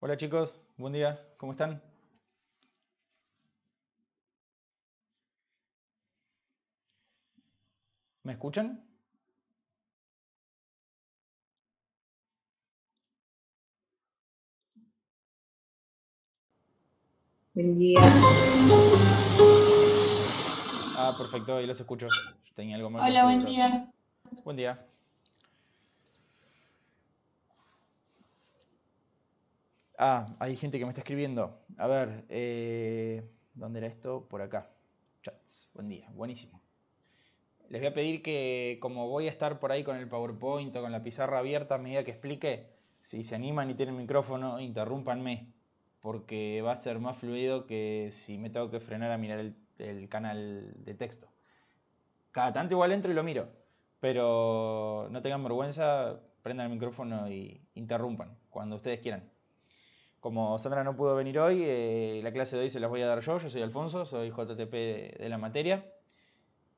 Hola chicos, buen día, ¿cómo están? ¿Me escuchan? Buen día. Ah, perfecto, ahí los escucho. Tenía algo mal Hola, buen configurado. día. Buen día. Ah, hay gente que me está escribiendo. A ver, ¿dónde era esto? Por acá. Chats, buen día, buenísimo. Les voy a pedir que, como voy a estar por ahí con el PowerPoint o con la pizarra abierta a medida que explique, si se animan y tienen micrófono, interrúmpanme, porque va a ser más fluido que si me tengo que frenar a mirar el canal de texto. Cada tanto igual entro y lo miro, pero no tengan vergüenza, prendan el micrófono y interrumpan cuando ustedes quieran. Como Sandra no pudo venir hoy, la clase de hoy se las voy a dar yo. Yo soy Alfonso, soy JTP de la materia.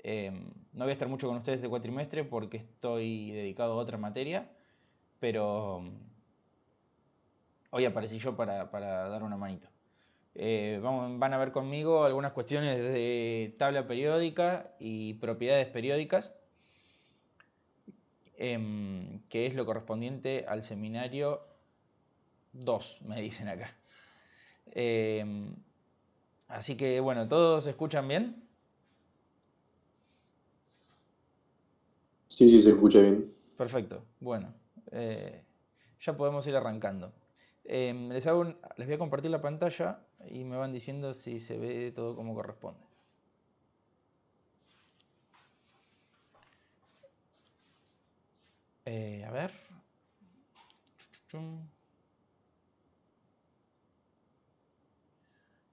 No voy a estar mucho con ustedes este cuatrimestre porque estoy dedicado a otra materia, pero hoy aparecí yo para dar una manito. Van a ver conmigo algunas cuestiones de tabla periódica y propiedades periódicas, que es lo correspondiente al seminario 2, me dicen acá. Em, Así que bueno, ¿todos escuchan bien? Sí, sí, se escucha bien. Perfecto, bueno, eh, ya podemos ir arrancando. Les voy a compartir la pantalla y me van diciendo si se ve todo como corresponde. A ver.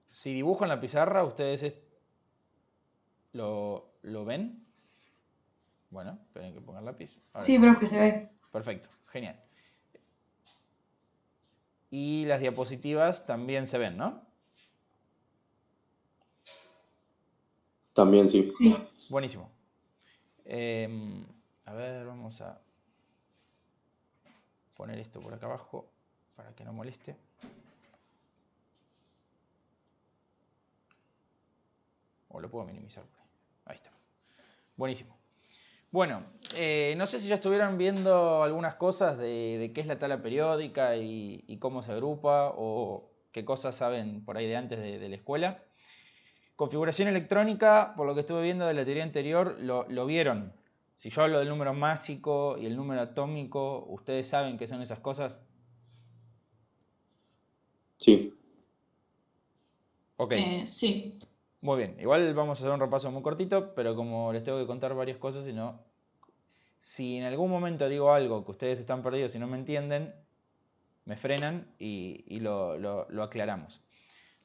Si dibujo en la pizarra, ¿ustedes lo ven? Bueno, esperen que ponga el lápiz. Ahora Sí, sí. profe, se ve. Perfecto, genial. Y las diapositivas también se ven, ¿no? También sí. Sí. Buenísimo. Em, a ver, vamos a poner esto por acá abajo para que no moleste. O lo puedo minimizar por ahí. Ahí está. Buenísimo. Bueno, no sé si ya estuvieron viendo algunas cosas de qué es la tabla periódica y cómo se agrupa o qué cosas saben por ahí de antes de la escuela. Configuración electrónica, por lo que estuve viendo de la teoría anterior, lo vieron. Si yo hablo del número másico y el número atómico, ¿ustedes saben qué son esas cosas? Sí. Ok, Sí. muy bien. Igual vamos a hacer un repaso muy cortito, pero como les tengo que contar varias cosas, si en algún momento digo algo que ustedes están perdidos y no me entienden, me frenan y lo aclaramos.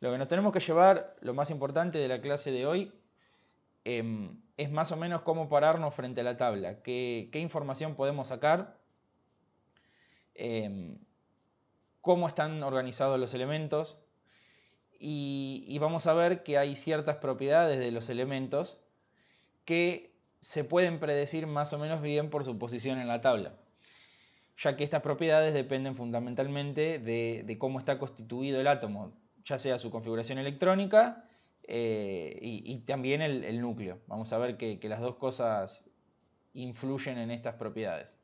Lo que nos tenemos que llevar, lo más importante de la clase de hoy, es más o menos cómo pararnos frente a la tabla, qué información podemos sacar, em, cómo están organizados los elementos y vamos a ver que hay ciertas propiedades de los elementos que se pueden predecir más o menos bien por su posición en la tabla, ya que estas propiedades dependen fundamentalmente de cómo está constituido el átomo, ya sea su configuración electrónica y también el núcleo. Vamos a ver que las dos cosas influyen en estas propiedades.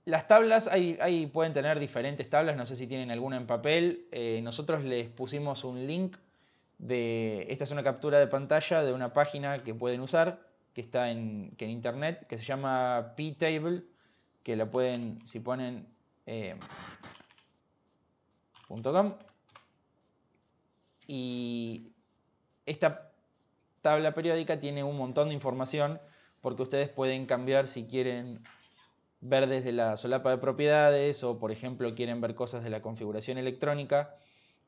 Las tablas, pueden tener diferentes tablas, no sé si tienen alguna en papel. Nosotros les pusimos un link esta es una captura de pantalla de una página que pueden usar, que está en internet, que se llama ptable, que la pueden, si ponen eh, .com, y esta tabla periódica tiene un montón de información porque ustedes pueden cambiar si quieren ver desde la solapa de propiedades o por ejemplo quieren ver cosas de la configuración electrónica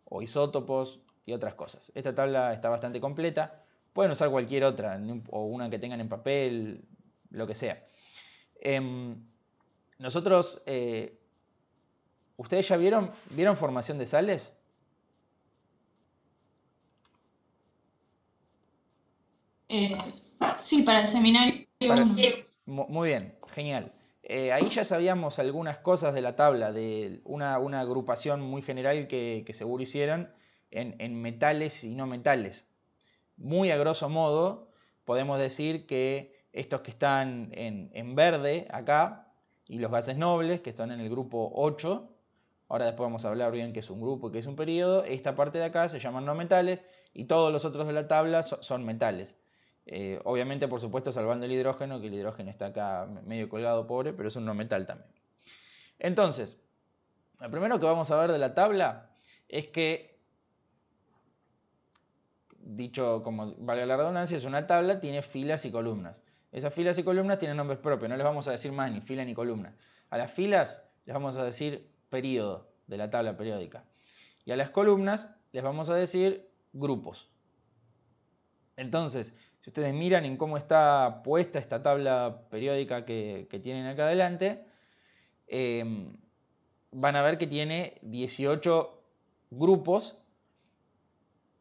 o isótopos y otras cosas. Esta tabla está bastante completa. Pueden usar cualquier otra o una que tengan en papel, lo que sea. Nosotros, ¿ustedes ya vieron formación de sales? Eh, sí, para el seminario Para, 1. muy bien, genial. Ahí ya sabíamos algunas cosas de la tabla, de una agrupación muy general que seguro hicieron en metales y no metales. Muy a grosso modo, podemos decir que estos que están en verde acá, y los gases nobles, que están en el grupo 8, ahora después vamos a hablar bien qué es un grupo y qué es un periodo, esta parte de acá se llaman no metales, y todos los otros de la tabla son metales. Obviamente, por supuesto, salvando el hidrógeno, que el hidrógeno está acá medio colgado, pobre, pero es un no metal también. Entonces, lo primero que vamos a ver de la tabla es que, dicho como valga la redundancia, es una tabla, tiene filas y columnas. Esas filas y columnas tienen nombres propios, no les vamos a decir más ni fila ni columna. A las filas les vamos a decir período de la tabla periódica. Y a las columnas les vamos a decir grupos. Entonces, si ustedes miran en cómo está puesta esta tabla periódica que tienen acá adelante, van a ver que tiene 18 grupos,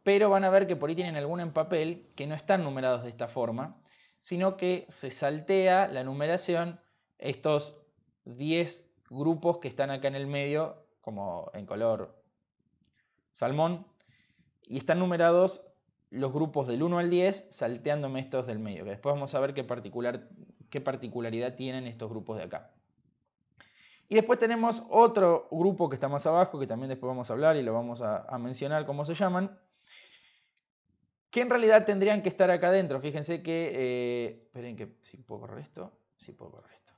pero van a ver que por ahí tienen alguna en papel que no están numerados de esta forma, sino que se saltea la numeración estos 10 grupos que están acá en el medio, como en color salmón, y están numerados los grupos del 1 al 10, salteándome estos del medio, que después vamos a ver qué particularidad tienen estos grupos de acá. Y después tenemos otro grupo que está más abajo, que también después vamos a hablar y lo vamos a mencionar cómo se llaman, que en realidad tendrían que estar acá adentro. Fíjense que, esperen que si puedo correr esto, sí puedo correr esto.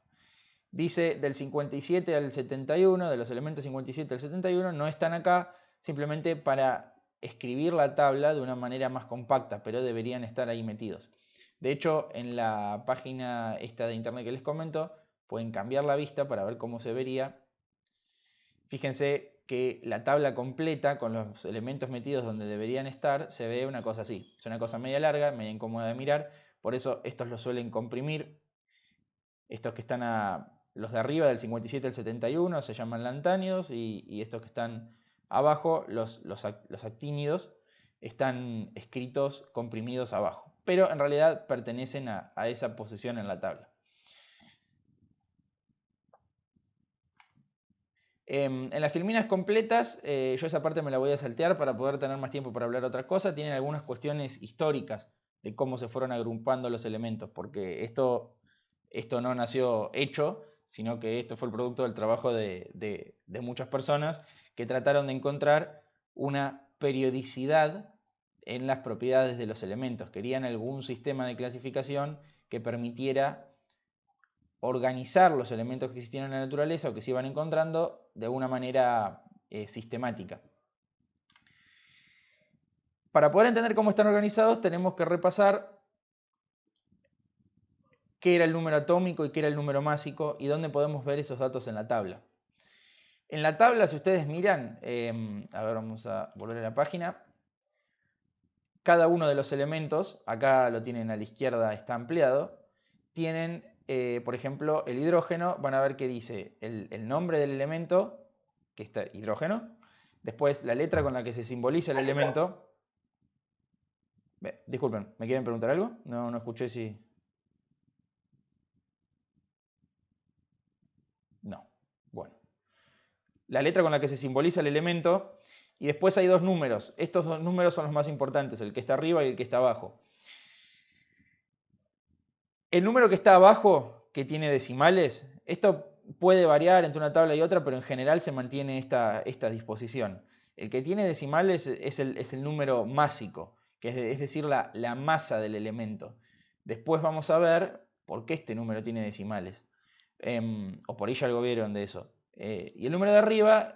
Dice del 57 al 71, de los elementos 57 al 71, no están acá simplemente para escribir la tabla de una manera más compacta, pero deberían estar ahí metidos. De hecho, en la página esta de internet que les comento, pueden cambiar la vista para ver cómo se vería. Fíjense que la tabla completa con los elementos metidos donde deberían estar se ve una cosa así. Es una cosa media larga, media incómoda de mirar, por eso estos los suelen comprimir. Estos que están los de arriba del 57 al 71 se llaman lantánidos y estos que están abajo, los actínidos, están escritos comprimidos abajo. Pero en realidad pertenecen a esa posición en la tabla. En las filminas completas, yo esa parte me la voy a saltear para poder tener más tiempo para hablar de otra cosa. Tienen algunas cuestiones históricas de cómo se fueron agrupando los elementos, porque esto no nació hecho, sino que esto fue el producto del trabajo de muchas personas que trataron de encontrar una periodicidad en las propiedades de los elementos. Querían algún sistema de clasificación que permitiera organizar los elementos que existían en la naturaleza o que se iban encontrando de una manera sistemática. Para poder entender cómo están organizados tenemos que repasar qué era el número atómico y qué era el número másico y dónde podemos ver esos datos en la tabla. En la tabla, si ustedes miran, a ver, vamos a volver a la página, cada uno de los elementos, acá lo tienen a la izquierda, está ampliado, tienen, por ejemplo, el hidrógeno, van a ver que dice el nombre del elemento, que está hidrógeno, después la letra con la que se simboliza el elemento. Disculpen, ¿me quieren preguntar algo? No escuché si... No, bueno. La letra con la que se simboliza el elemento, y después hay dos números. Estos dos números son los más importantes, el que está arriba y el que está abajo. El número que está abajo, que tiene decimales, esto puede variar entre una tabla y otra, pero en general se mantiene esta disposición. El que tiene decimales es el número másico, que es decir, la masa del elemento. Después vamos a ver por qué este número tiene decimales. O por ahí ya algo vieron de eso. Y el número de arriba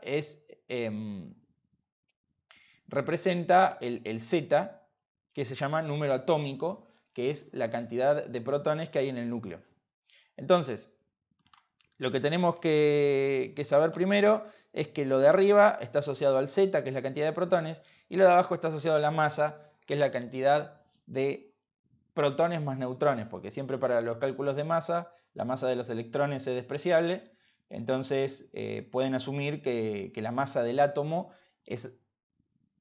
representa el Z, que se llama número atómico, que es la cantidad de protones que hay en el núcleo. Entonces, lo que tenemos que saber primero es que lo de arriba está asociado al Z, que es la cantidad de protones, y lo de abajo está asociado a la masa, que es la cantidad de protones más neutrones, porque siempre para los cálculos de masa, la masa de los electrones es despreciable, entonces pueden asumir que la masa del átomo es,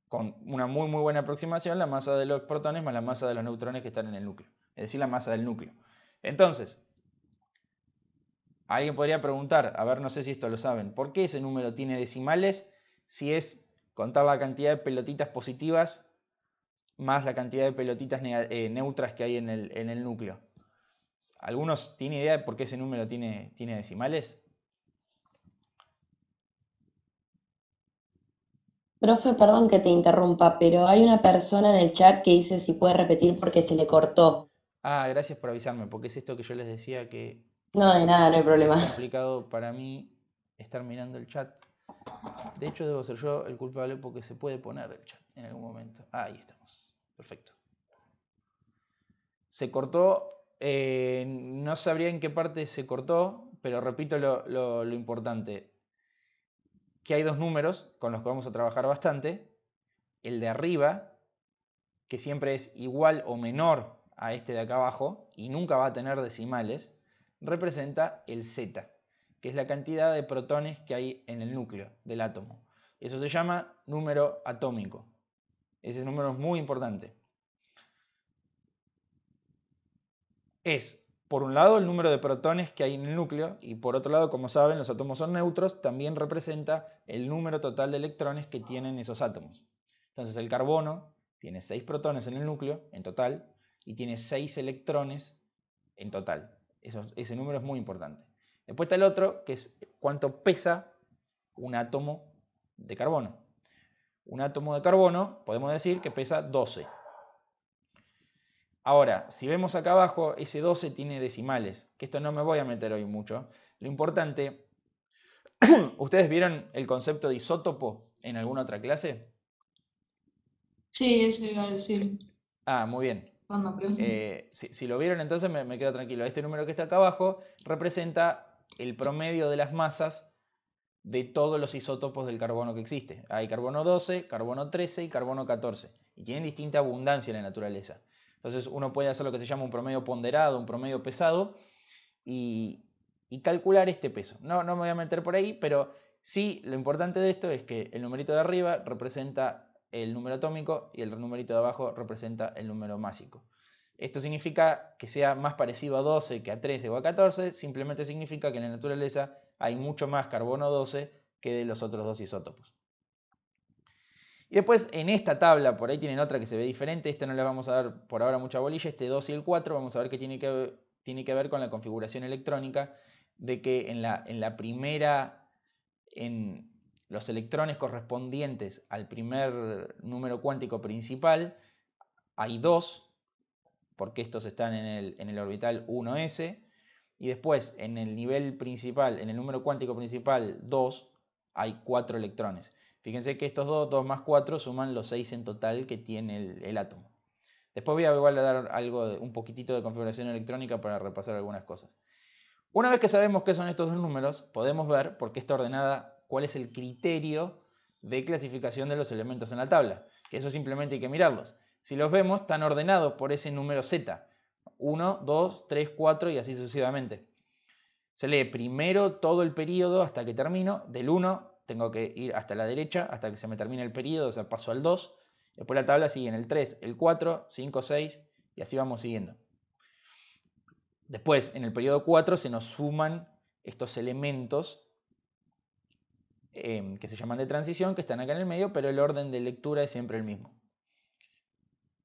con una muy buena aproximación, la masa de los protones más la masa de los neutrones que están en el núcleo, es decir, la masa del núcleo. Entonces, Alguien podría preguntar, a ver, no sé si esto lo saben, ¿por qué ese número tiene decimales si es contar la cantidad de pelotitas positivas más la cantidad de pelotitas neutras que hay en el núcleo? ¿Algunos tienen idea de por qué ese número tiene decimales? Profe, perdón que te interrumpa, pero hay una persona en el chat que dice si puede repetir porque se le cortó. Ah, gracias por avisarme, porque es esto que yo les decía que No, de nada, no hay es problema. complicado para mí estar mirando el chat. De hecho, debo ser yo el culpable porque se puede poner el chat en algún momento. Ah, ahí estamos. Perfecto. Se cortó, no sabría en qué parte se cortó, pero repito lo importante, que hay dos números con los que vamos a trabajar bastante. El de arriba, que siempre es igual o menor a este de acá abajo y nunca va a tener decimales, representa el Z, que es la cantidad de protones que hay en el núcleo del átomo. Eso se llama número atómico. Ese número es muy importante. Es, por un lado, el número de protones que hay en el núcleo y por otro lado, como saben, los átomos son neutros, también representa el número total de electrones que tienen esos átomos. Entonces el carbono tiene 6 protones en el núcleo en total y tiene 6 electrones en total. Ese número es muy importante. Después está el otro, que es cuánto pesa un átomo de carbono. Un átomo de carbono podemos decir que pesa 12. Ahora, si vemos acá abajo, ese 12 tiene decimales, que esto no me voy a meter hoy mucho. Lo importante, ¿ustedes vieron el concepto de isótopo en alguna otra clase? Sí, eso iba a decir Ah, muy bien. cuando pregunté. Si lo vieron, entonces me quedo tranquilo. Este número que está acá abajo representa el promedio de las masas de todos los isótopos del carbono que existe. Hay carbono 12, carbono 13 y carbono 14. Y tienen distinta abundancia en la naturaleza. Entonces uno puede hacer lo que se llama un promedio ponderado, un promedio pesado, y, calcular este peso. No me voy a meter por ahí, pero sí lo importante de esto es que el numerito de arriba representa el número atómico y el numerito de abajo representa el número másico. Esto significa que sea más parecido a 12 que a 13 o a 14, simplemente significa que en la naturaleza hay mucho más carbono 12 que de los otros dos isótopos. Y después en esta tabla, por ahí tienen otra que se ve diferente, esta no le vamos a dar por ahora mucha bolilla, este 2 y el 4, vamos a ver qué tiene que ver con la configuración electrónica, de que en la primera, en los electrones correspondientes al primer número cuántico principal, hay 2, porque estos están en el orbital 1s, y después en el nivel principal, en el número cuántico principal 2, hay 4 electrones. Fíjense que estos 2 más 4 suman los 6 en total que tiene el átomo. Después voy a igual a dar un poquitito de configuración electrónica para repasar algunas cosas. Una vez que sabemos qué son estos dos números, podemos ver por qué está ordenada, cuál es el criterio de clasificación de los elementos en la tabla. Que eso simplemente hay que mirarlos. Si los vemos, están ordenados por ese número Z. 1, 2, 3, 4 y así sucesivamente. Se lee primero todo el periodo hasta que termino. Del 1 tengo que ir hasta la derecha hasta que se me termine el periodo, o sea, paso al 2. Después la tabla sigue en el 3, el 4, 5, 6 y así vamos siguiendo. Después, en el periodo 4 se nos suman estos elementos que se llaman de transición, que están acá en el medio, pero el orden de lectura es siempre el mismo.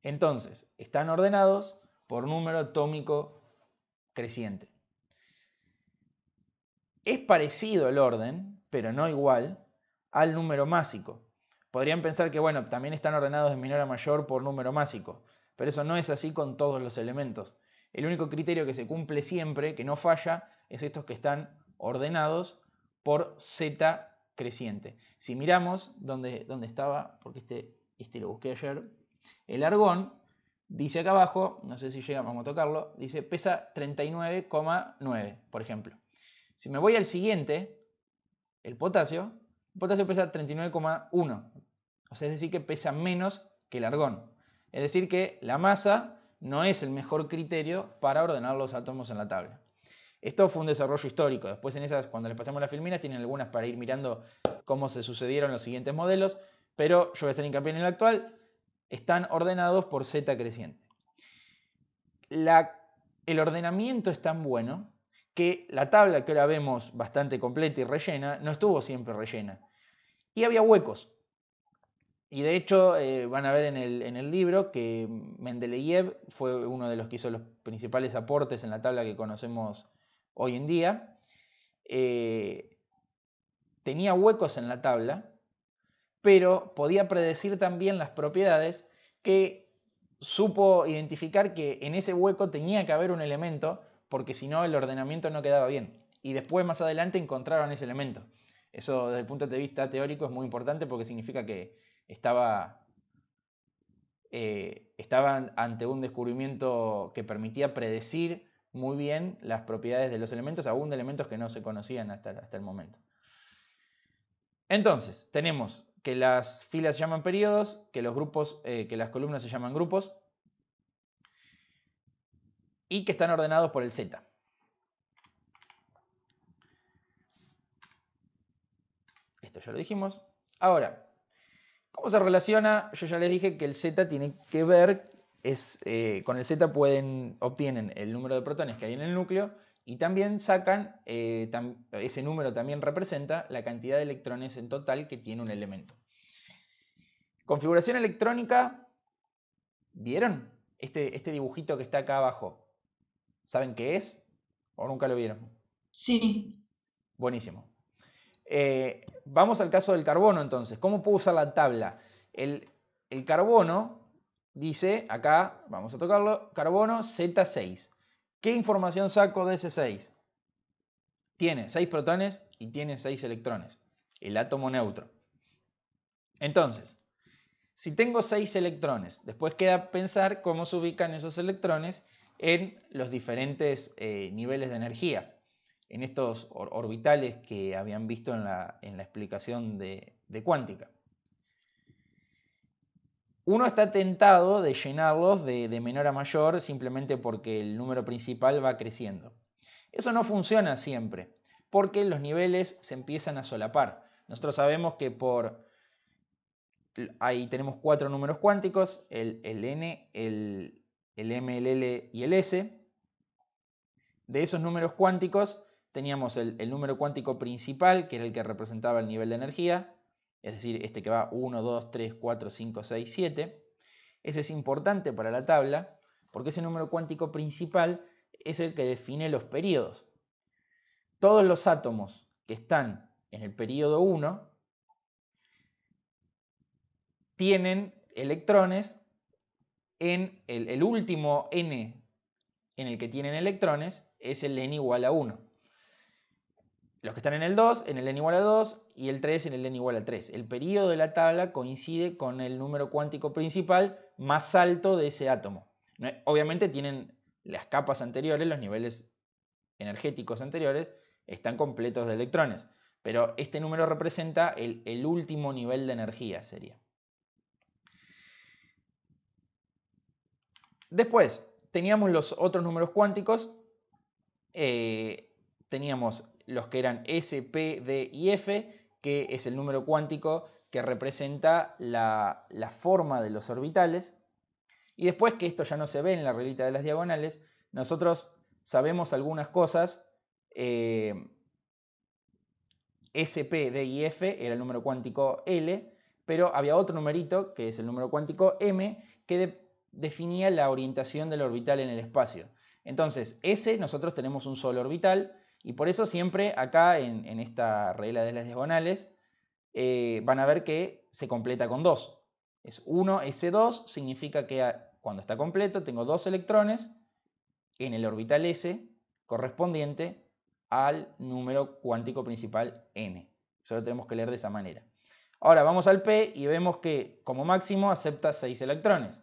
Entonces, están ordenados por número atómico creciente. Es parecido el orden, pero no igual, al número másico. Podrían pensar que, bueno, también están ordenados de menor a mayor por número másico, pero eso no es así con todos los elementos. El único criterio que se cumple siempre, que no falla, es estos que están ordenados por Z creciente. Si miramos dónde estaba, porque este lo busqué ayer, el argón dice acá abajo, no sé si llegamos a tocarlo, dice pesa 39,9, por ejemplo. Si me voy al siguiente, el potasio pesa 39,1. O sea, es decir, que pesa menos que el argón. Es decir, que la masa no es el mejor criterio para ordenar los átomos en la tabla. Esto fue un desarrollo histórico. Después en esas, cuando les pasamos las filminas, tienen algunas para ir mirando cómo se sucedieron los siguientes modelos. Pero yo voy a hacer hincapié en el actual. Están ordenados por Z creciente. El ordenamiento es tan bueno que la tabla que ahora vemos bastante completa y rellena, no estuvo siempre rellena. Y había huecos. Y de hecho van a ver en el libro que Mendeleev fue uno de los que hizo los principales aportes en la tabla que conocemos hoy en día. Tenía huecos en la tabla, pero podía predecir también las propiedades, que supo identificar que en ese hueco tenía que haber un elemento, porque si no el ordenamiento no quedaba bien. Y después, más adelante, encontraron ese elemento. Eso desde el punto de vista teórico es muy importante porque significa que estaban ante un descubrimiento que permitía predecir muy bien las propiedades de los elementos, aún de elementos que no se conocían hasta el momento. Entonces, tenemos que las filas se llaman periodos, que las columnas se llaman grupos y que están ordenados por el Z. Esto ya lo dijimos. Ahora, ¿cómo se relaciona? Yo ya les dije que el Z tiene que ver, con el Z obtienen el número de protones que hay en el núcleo y también sacan, ese número también representa la cantidad de electrones en total que tiene un elemento. Configuración electrónica, ¿vieron? Este dibujito que está acá abajo, ¿saben qué es? ¿O nunca lo vieron? Sí. Buenísimo. Vamos al caso del carbono entonces. ¿Cómo puedo usar la tabla? El carbono dice, acá, vamos a tocarlo, carbono Z6. ¿Qué información saco de ese 6? Tiene 6 protones y tiene 6 electrones. El átomo neutro. Entonces, si tengo 6 electrones, después queda pensar cómo se ubican esos electrones en los diferentes niveles de energía, en estos orbitales que habían visto en la explicación de cuántica. Uno está tentado de llenarlos de menor a mayor simplemente porque el número principal va creciendo. Eso no funciona siempre, porque los niveles se empiezan a solapar. Nosotros sabemos que ahí tenemos 4 números cuánticos, el n, el m, el l y el s. De esos números cuánticos teníamos el número cuántico principal, que era el que representaba el nivel de energía, es decir, este que va 1, 2, 3, 4, 5, 6, 7. Ese es importante para la tabla, porque ese número cuántico principal es el que define los períodos. Todos los átomos que están en el período 1 tienen electrones en el último n en el que tienen electrones es el n igual a 1. Los que están en el 2, en el n igual a 2, y el 3 en el n igual a 3. El período de la tabla coincide con el número cuántico principal más alto de ese átomo. Obviamente tienen las capas anteriores, los niveles energéticos anteriores, están completos de electrones, pero este número representa el último nivel de energía, sería. Después, teníamos los otros números cuánticos. Teníamos los que eran S, P, D y F, que es el número cuántico que representa la forma de los orbitales. Y después, que esto ya no se ve en la reglita de las diagonales, nosotros sabemos algunas cosas. S, P, D y F era el número cuántico L, pero había otro numerito, que es el número cuántico M, que definía la orientación del orbital en el espacio. Entonces, S, nosotros tenemos un solo orbital, y por eso siempre acá en esta regla de las diagonales van a ver que se completa con 2. Es 1, S2, significa que cuando está completo tengo 2 electrones en el orbital S correspondiente al número cuántico principal n. Eso lo tenemos que leer de esa manera. Ahora vamos al P y vemos que como máximo acepta 6 electrones.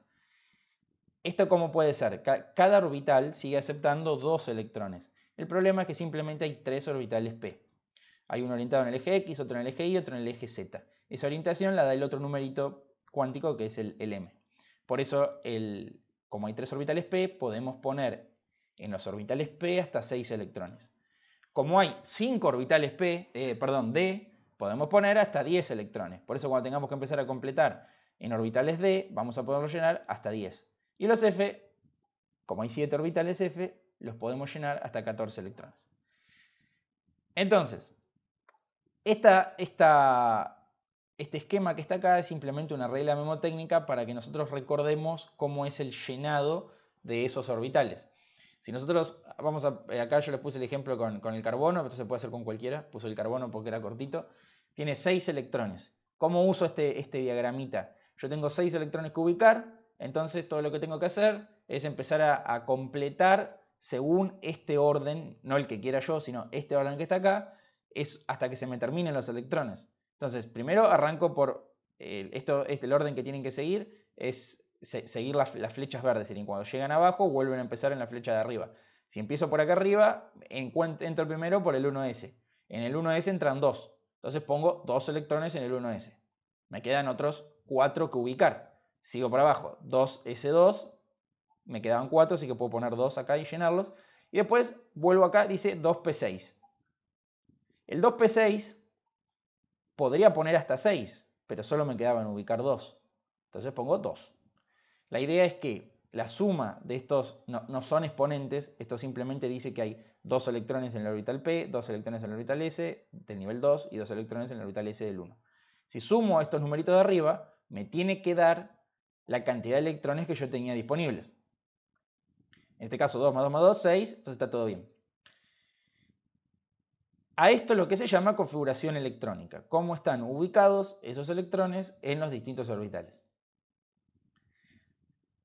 ¿Esto cómo puede ser? Cada orbital sigue aceptando 2 electrones. El problema es que simplemente hay 3 orbitales P. Hay uno orientado en el eje X, otro en el eje Y, otro en el eje Z. Esa orientación la da el otro numerito cuántico que es el M. Por eso, como hay 3 orbitales P, podemos poner en los orbitales P hasta 6 electrones. Como hay 5 orbitales D, podemos poner hasta 10 electrones. Por eso cuando tengamos que empezar a completar en orbitales D, vamos a poderlo llenar hasta 10. Y los F, como hay 7 orbitales F, los podemos llenar hasta 14 electrones. Entonces, este esquema que está acá es simplemente una regla memotécnica para que nosotros recordemos cómo es el llenado de esos orbitales. Si nosotros vamos a, acá yo les puse el ejemplo con el carbono, esto se puede hacer con cualquiera, puse el carbono porque era cortito, tiene 6 electrones. ¿Cómo uso este diagramita? Yo tengo 6 electrones que ubicar, entonces todo lo que tengo que hacer es empezar a completar según este orden, no el que quiera yo, sino este orden que está acá, es hasta que se me terminen los electrones. Entonces, primero arranco por el orden que tienen que seguir es seguir las flechas verdes. Y cuando llegan abajo, vuelven a empezar en la flecha de arriba. Si empiezo por acá arriba, entro primero por el 1s. En el 1s entran 2. Entonces pongo 2 electrones en el 1s. Me quedan otros 4 que ubicar. Sigo por abajo. 2s2. Me quedaban 4, así que puedo poner 2 acá y llenarlos. Y después vuelvo acá, dice 2p6. El 2p6 podría poner hasta 6, pero solo me quedaban ubicar 2. Entonces pongo 2. La idea es que la suma de estos no son exponentes, esto simplemente dice que hay 2 electrones en el orbital P, 2 electrones en el orbital S del nivel 2 y 2 electrones en el orbital S del 1. Si sumo estos numeritos de arriba, me tiene que dar la cantidad de electrones que yo tenía disponibles. En este caso 2 más 2 más 2, 6, entonces está todo bien. A esto es lo que se llama configuración electrónica, cómo están ubicados esos electrones en los distintos orbitales.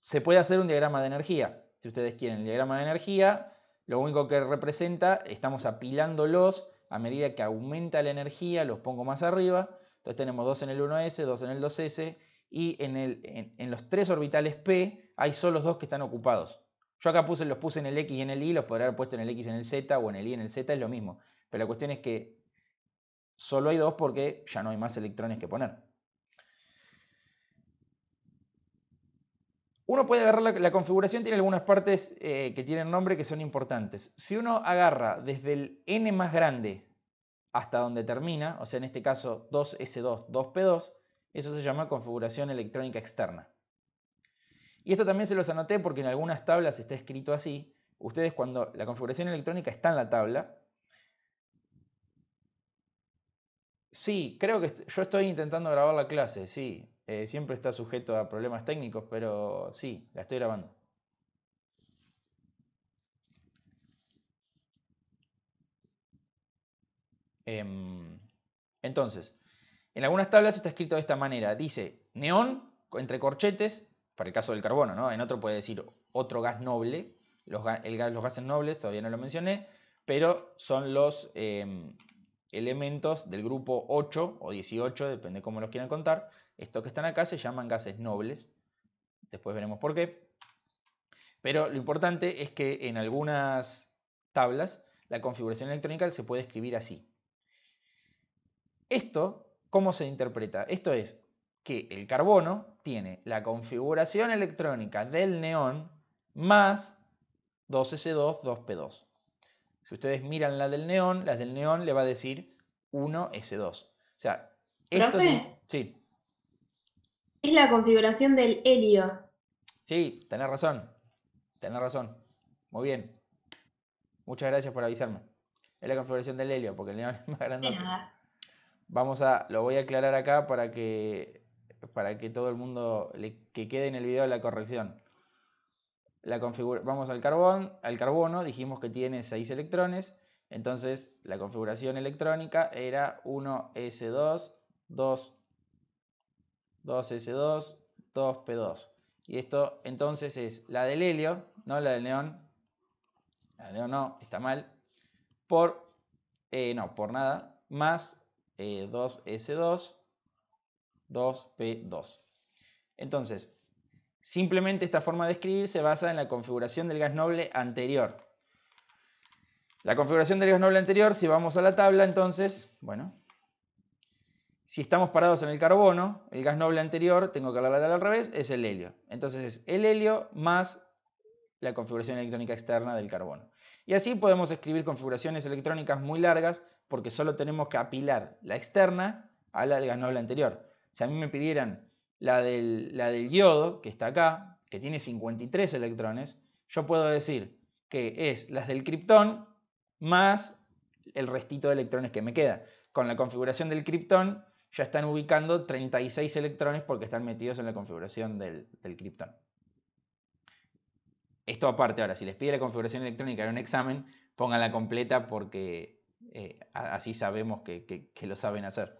Se puede hacer un diagrama de energía. Si ustedes quieren el diagrama de energía, lo único que representa, estamos apilándolos a medida que aumenta la energía, los pongo más arriba. Entonces tenemos 2 en el 1s, 2 en el 2s, y en los 3 orbitales P hay solo 2 que están ocupados. Yo acá los puse en el X y en el Y, los podría haber puesto en el X y en el Z, o en el Y y en el Z, es lo mismo. Pero la cuestión es que solo hay 2 porque ya no hay más electrones que poner. Uno puede agarrar la configuración, tiene algunas partes que tienen nombre que son importantes. Si uno agarra desde el n más grande hasta donde termina, o sea, en este caso 2s2, 2p2, eso se llama configuración electrónica externa. Y esto también se los anoté porque en algunas tablas está escrito así. Ustedes cuando la configuración electrónica está en la tabla, sí, creo que yo estoy intentando grabar la clase, sí. Siempre está sujeto a problemas técnicos, pero sí, la estoy grabando. Entonces, en algunas tablas está escrito de esta manera. Dice neón entre corchetes, para el caso del carbono, ¿no? En otro puede decir otro gas noble. Los gases nobles todavía no lo mencioné, pero son los elementos del grupo 8 o 18, depende cómo los quieran contar. Estos que están acá se llaman gases nobles. Después veremos por qué. Pero lo importante es que en algunas tablas la configuración electrónica se puede escribir así. Esto, ¿cómo se interpreta? Esto es que el carbono tiene la configuración electrónica del neón más 2s2, 2p2. Si ustedes miran las del neón le va a decir 1s2. O sea, esto ¿Profe? sí. Es la configuración del helio. Sí, tenés razón. Tenés razón. Muy bien. Muchas gracias por avisarme. Es la configuración del helio, porque el neón es más De grandote. nada. Lo voy a aclarar acá para que todo el mundo que quede en el video la corrección. Vamos al carbono, dijimos que tiene 6 electrones, entonces la configuración electrónica era 1s2, 2s2, 2p2. Y esto entonces es la del helio, no la del neón. La del neón no, está mal. Por nada, más 2s2, 2p2. Entonces, simplemente esta forma de escribir se basa en la configuración del gas noble anterior. La configuración del gas noble anterior, si vamos a la tabla, entonces, bueno, si estamos parados en el carbono, el gas noble anterior, tengo que hablar la tabla al revés, es el helio. Entonces es el helio más la configuración electrónica externa del carbono. Y así podemos escribir configuraciones electrónicas muy largas porque solo tenemos que apilar la externa a la del gas noble anterior. Si a mí me pidieran la del yodo, que está acá, que tiene 53 electrones, yo puedo decir que es las del criptón más el restito de electrones que me queda. Con la configuración del criptón ya están ubicando 36 electrones porque están metidos en la configuración del criptón. Esto aparte, ahora, si les pide la configuración electrónica en un examen, pónganla completa porque así sabemos que lo saben hacer.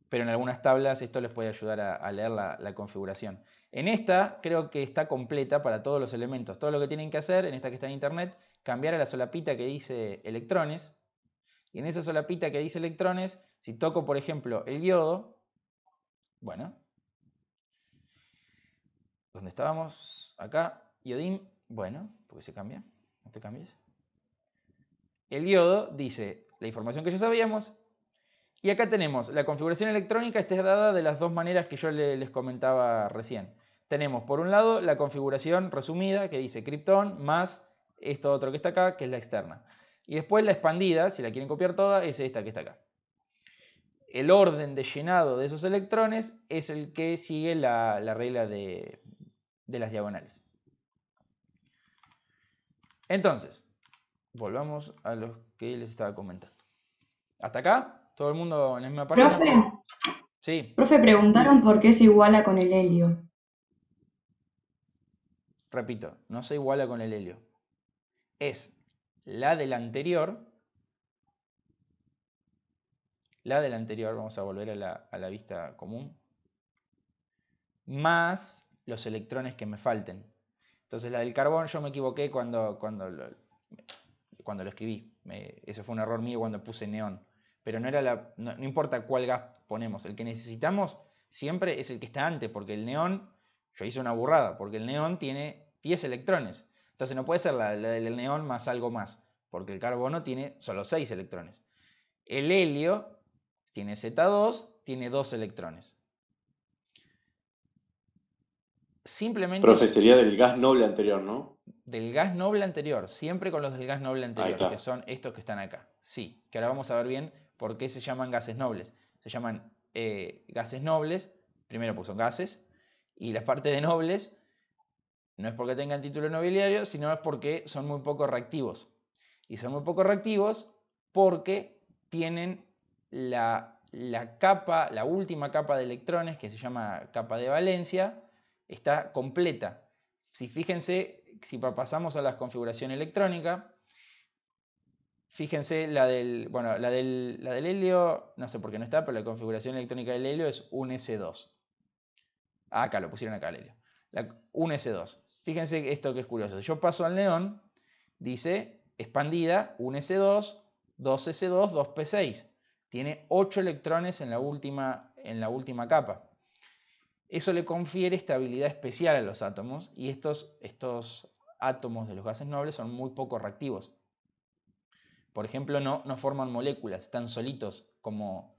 Pero en algunas tablas esto les puede ayudar a leer la configuración. En esta creo que está completa para todos los elementos. Todo lo que tienen que hacer, en esta que está en internet, cambiar a la solapita que dice electrones. Y en esa solapita que dice electrones, si toco por ejemplo el yodo, bueno, ¿dónde estábamos? Acá, iodín, bueno, porque se cambia, no te cambies. El yodo dice la información que ya sabíamos. Y acá tenemos la configuración electrónica, está dada de las dos maneras que yo les comentaba recién. Tenemos por un lado la configuración resumida que dice criptón más esto otro que está acá, que es la externa. Y después la expandida, si la quieren copiar toda, es esta que está acá. El orden de llenado de esos electrones es el que sigue la regla de las diagonales. Entonces, volvamos a lo que les estaba comentando. ¿Hasta acá? ¿Todo el mundo en la misma página? Profe, Sí, preguntaron por qué se iguala con el helio. repito, no se iguala con el helio. Es la del anterior, vamos a volver a la vista común, más los electrones que me falten. Entonces la del carbón yo me equivoqué cuando lo escribí. Eso fue un error mío cuando puse neón. Pero no importa cuál gas ponemos. El que necesitamos siempre es el que está antes, porque el neón, yo hice una burrada, porque el neón tiene 10 electrones. Entonces no puede ser la del neón más algo más, porque el carbono tiene solo 6 electrones. El helio tiene Z2, tiene 2 electrones. Simplemente Profe, sería del gas noble anterior, ¿no? del gas noble anterior, siempre con los del gas noble anterior, está. que son estos que están acá. Sí, que ahora vamos a ver bien por qué se llaman gases nobles. Se llaman gases nobles, primero pues son gases, y las partes de nobles no es porque tengan título nobiliario, sino es porque son muy poco reactivos. Y son muy poco reactivos porque tienen la última capa de electrones, que se llama capa de valencia, está completa. Fíjense, si pasamos a la configuración electrónica, fíjense la del helio, no sé por qué no está, pero la configuración electrónica del helio es un S2. Acá lo pusieron acá el helio. Un S2. Fíjense esto que es curioso. Si yo paso al neón, dice expandida, un S2, 2 S2, 2 P6. Tiene 8 electrones en la última capa. Eso le confiere estabilidad especial a los átomos y estos átomos de los gases nobles son muy poco reactivos. Por ejemplo, no forman moléculas, están solitos como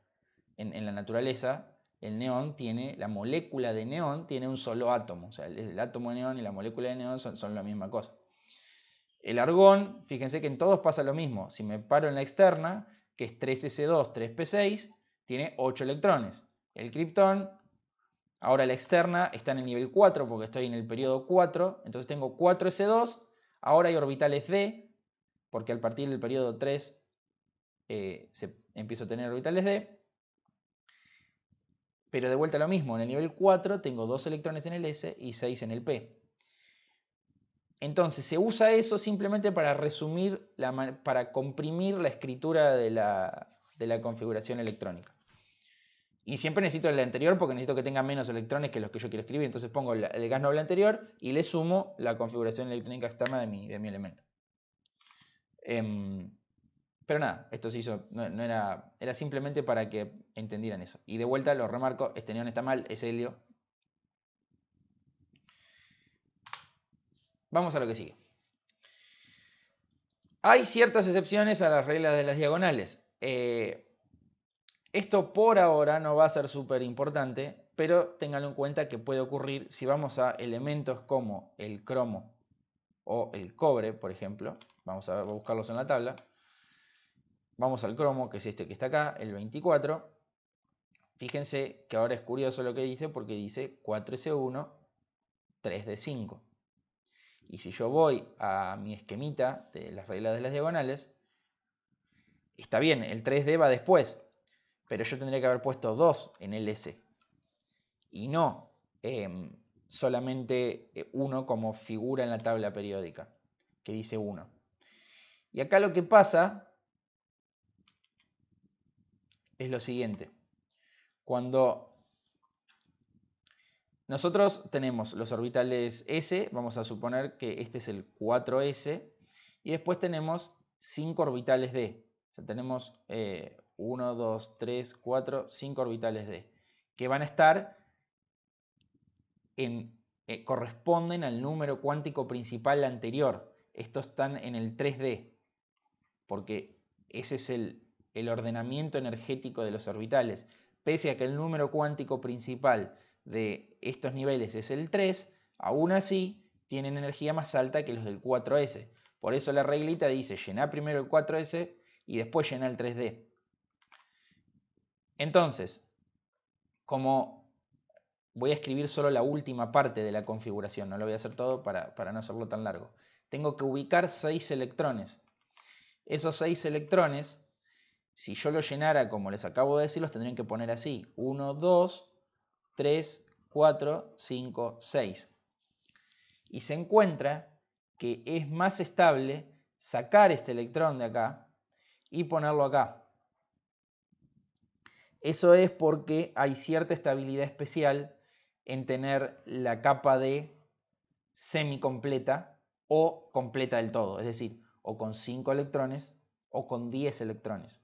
en la naturaleza. El neón la molécula de neón tiene un solo átomo. O sea, el átomo de neón y la molécula de neón son la misma cosa. El argón, fíjense que en todos pasa lo mismo. Si me paro en la externa, que es 3s2, 3p6, tiene 8 electrones. El criptón, ahora la externa está en el nivel 4 porque estoy en el periodo 4, entonces tengo 4s2, ahora hay orbitales d, porque al partir del periodo 3 empiezo a tener orbitales d. Pero de vuelta lo mismo, en el nivel 4 tengo 2 electrones en el S y 6 en el P. Entonces se usa eso simplemente para resumir, para comprimir la escritura de la configuración electrónica. Y siempre necesito el anterior porque necesito que tenga menos electrones que los que yo quiero escribir. Entonces pongo el gas noble anterior y le sumo la configuración electrónica externa de mi elemento. Pero nada, esto se hizo, era simplemente para que entendieran eso. Y de vuelta lo remarco, este neón está mal, es helio. Vamos a lo que sigue. Hay ciertas excepciones a las reglas de las diagonales. Esto por ahora no va a ser súper importante, pero ténganlo en cuenta que puede ocurrir si vamos a elementos como el cromo o el cobre, por ejemplo. Vamos a buscarlos en la tabla. Vamos al cromo, que es este que está acá, el 24. Fíjense que ahora es curioso lo que dice porque dice 4S1, 3D5. Y si yo voy a mi esquemita de las reglas de las diagonales, Está bien, el 3D va después, pero yo tendría que haber puesto 2 en el S y no solamente 1 como figura en la tabla periódica, que dice 1. Y acá lo que pasa es lo siguiente. Cuando nosotros tenemos los orbitales S, vamos a suponer que este es el 4S, y después tenemos 5 orbitales D. O sea, tenemos 1, 2, 3, 4, 5 orbitales D, que van a estar corresponden al número cuántico principal anterior. Estos están en el 3D, porque ese es el ordenamiento energético de los orbitales. Pese a que el número cuántico principal de estos niveles es el 3, aún así tienen energía más alta que los del 4S. Por eso la reglita dice, llená primero el 4S y después llená el 3D. Entonces, como voy a escribir solo la última parte de la configuración, no lo voy a hacer todo para no hacerlo tan largo. Tengo que ubicar 6 electrones. Esos 6 electrones, si yo los llenara como les acabo de decir, los tendrían que poner así. 1, 2, 3, 4, 5, 6. Y se encuentra que es más estable sacar este electrón de acá y ponerlo acá. Eso es porque hay cierta estabilidad especial en tener la capa D semicompleta o completa del todo, es decir, o con 5 electrones o con 10 electrones.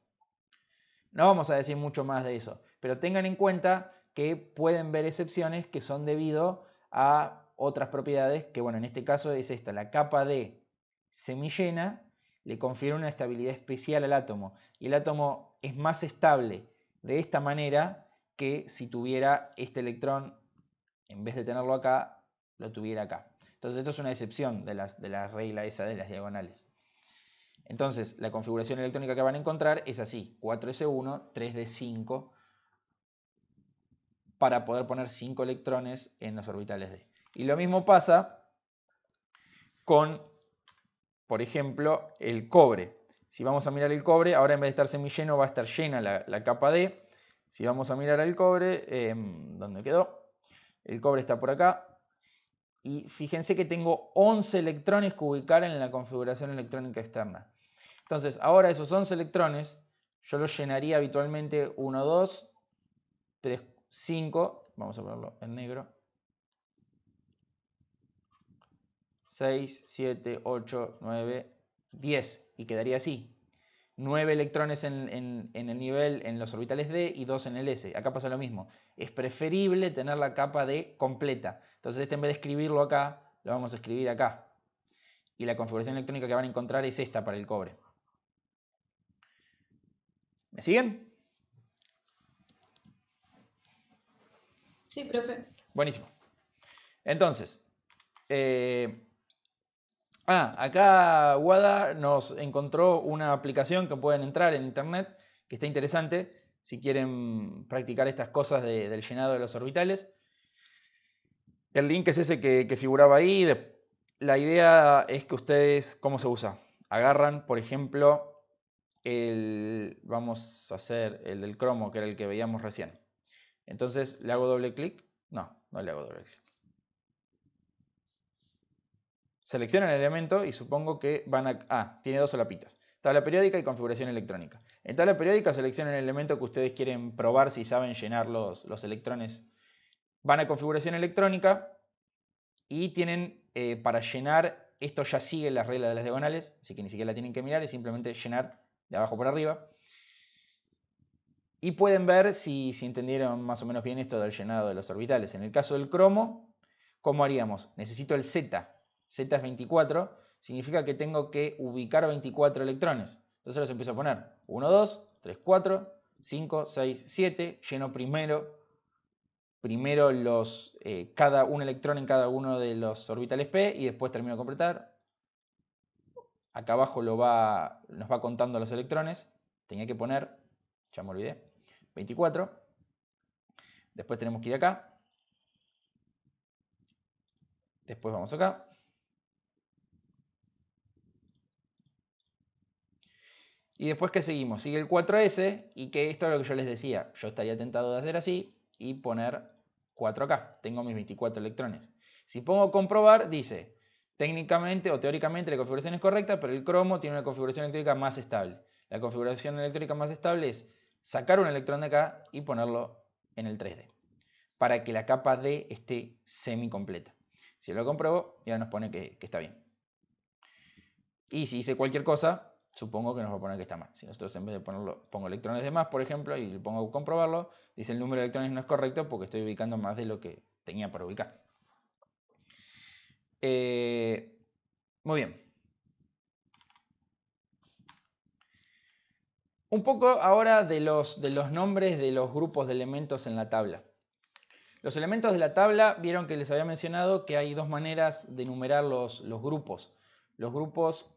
No vamos a decir mucho más de eso, pero tengan en cuenta que pueden ver excepciones que son debido a otras propiedades, que bueno, en este caso es esta, la capa D semillena le confiere una estabilidad especial al átomo, y el átomo es más estable de esta manera que si tuviera este electrón, en vez de tenerlo acá, lo tuviera acá. Entonces esto es una excepción de la regla esa de las diagonales. Entonces, la configuración electrónica que van a encontrar es así, 4s1, 3d5, para poder poner 5 electrones en los orbitales D. Y lo mismo pasa con, por ejemplo, el cobre. Si vamos a mirar el cobre, ahora en vez de estar semilleno va a estar llena la capa D. Si vamos a mirar el cobre, ¿dónde quedó? El cobre está por acá. Y fíjense que tengo 11 electrones que ubicar en la configuración electrónica externa. Entonces, ahora esos 11 electrones, yo los llenaría habitualmente 1, 2, 3, 5, vamos a ponerlo en negro, 6, 7, 8, 9, 10, y quedaría así. 9 electrones en el nivel, en los orbitales D y 2 en el S. Acá pasa lo mismo. Es preferible tener la capa D completa. Entonces, en vez de escribirlo acá, lo vamos a escribir acá. Y la configuración electrónica que van a encontrar es esta para el cobre. ¿Me siguen? Sí, profe. Buenísimo. Entonces, acá Wada nos encontró una aplicación que pueden entrar en internet, que está interesante, si quieren practicar estas cosas del llenado de los orbitales. El link es ese que figuraba ahí. La idea es que ustedes, ¿cómo se usa? Agarran, por ejemplo, vamos a hacer el del cromo, que era el que veíamos recién. Entonces, ¿le hago doble clic? No le hago doble clic. Seleccionan el elemento y supongo que van a... tiene 2 solapitas. Tabla periódica y configuración electrónica. En tabla periódica seleccionan el elemento que ustedes quieren probar si saben llenar los electrones. Van a configuración electrónica y tienen para llenar, esto ya sigue las reglas de las diagonales, así que ni siquiera la tienen que mirar, es simplemente llenar de abajo por arriba. Y pueden ver si entendieron más o menos bien esto del llenado de los orbitales. En el caso del cromo, ¿cómo haríamos? Necesito el Z. Z es 24, significa que tengo que ubicar 24 electrones. Entonces los empiezo a poner 1, 2, 3, 4, 5, 6, 7. Lleno primero cada un electrón en cada uno de los orbitales P y después termino de completar. Acá abajo nos va contando los electrones. Tenía que poner, ya me olvidé, 24. Después tenemos que ir acá. Después vamos acá. Y después, ¿qué seguimos? Sigue el 4s, y que esto es lo que yo les decía. Yo estaría tentado de hacer así y poner 4 acá. Tengo mis 24 electrones. Si pongo comprobar, dice, técnicamente o teóricamente la configuración es correcta, pero el cromo tiene una configuración electrónica más estable. La configuración electrónica más estable es sacar un electrón de acá y ponerlo en el 3D, para que la capa D esté semi completa. Si lo compruebo, ya nos pone que está bien. Y si hice cualquier cosa, supongo que nos va a poner que está mal. Si nosotros en vez de ponerlo, pongo electrones de más, por ejemplo, y le pongo comprobarlo, dice el número de electrones no es correcto porque estoy ubicando más de lo que tenía para ubicar. Muy bien. Un poco ahora de los nombres de los grupos de elementos en la tabla. Los elementos de la tabla, vieron que les había mencionado que hay dos maneras de numerar los grupos. Los grupos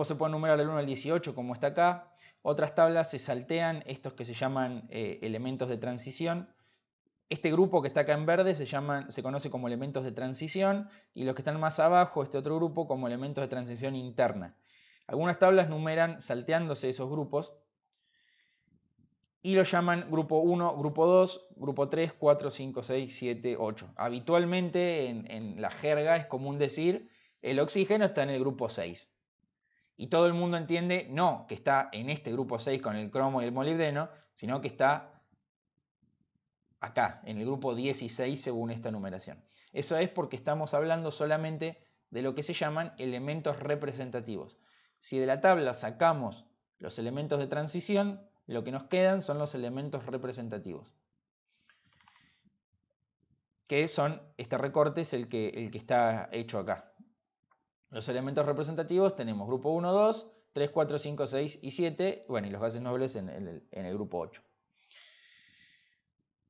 se pueden numerar del 1 al 18, como está acá. Otras tablas se saltean estos que se llaman elementos de transición. Este grupo que está acá en verde se conoce como elementos de transición, y los que están más abajo, este otro grupo, como elementos de transición interna. Algunas tablas numeran salteándose esos grupos y lo llaman grupo 1, grupo 2, grupo 3, 4, 5, 6, 7, 8. Habitualmente en la jerga es común decir el oxígeno está en el grupo 6. Y todo el mundo entiende no que está en este grupo 6 con el cromo y el molibdeno, sino que está acá, en el grupo 16 según esta numeración. Eso es porque estamos hablando solamente de lo que se llaman elementos representativos. Si de la tabla sacamos los elementos de transición, lo que nos quedan son los elementos representativos. Que son, este recorte es el que está hecho acá. Los elementos representativos tenemos grupo 1, 2, 3, 4, 5, 6 y 7, bueno, y los gases nobles en el grupo 8.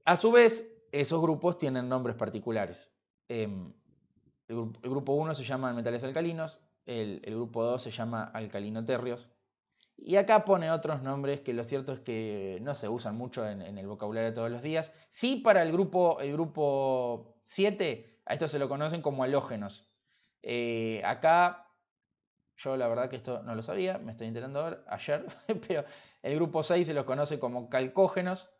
A su vez, esos grupos tienen nombres particulares. El grupo 1 se llama metales alcalinos, el grupo 2 se llama alcalinoterrios, y acá pone otros nombres que lo cierto es que no se usan mucho en el vocabulario de todos los días. Sí, para el grupo 7, a esto se lo conocen como halógenos. Acá, yo la verdad que esto no lo sabía, me estoy enterando ayer, pero el grupo 6 se los conoce como calcógenos.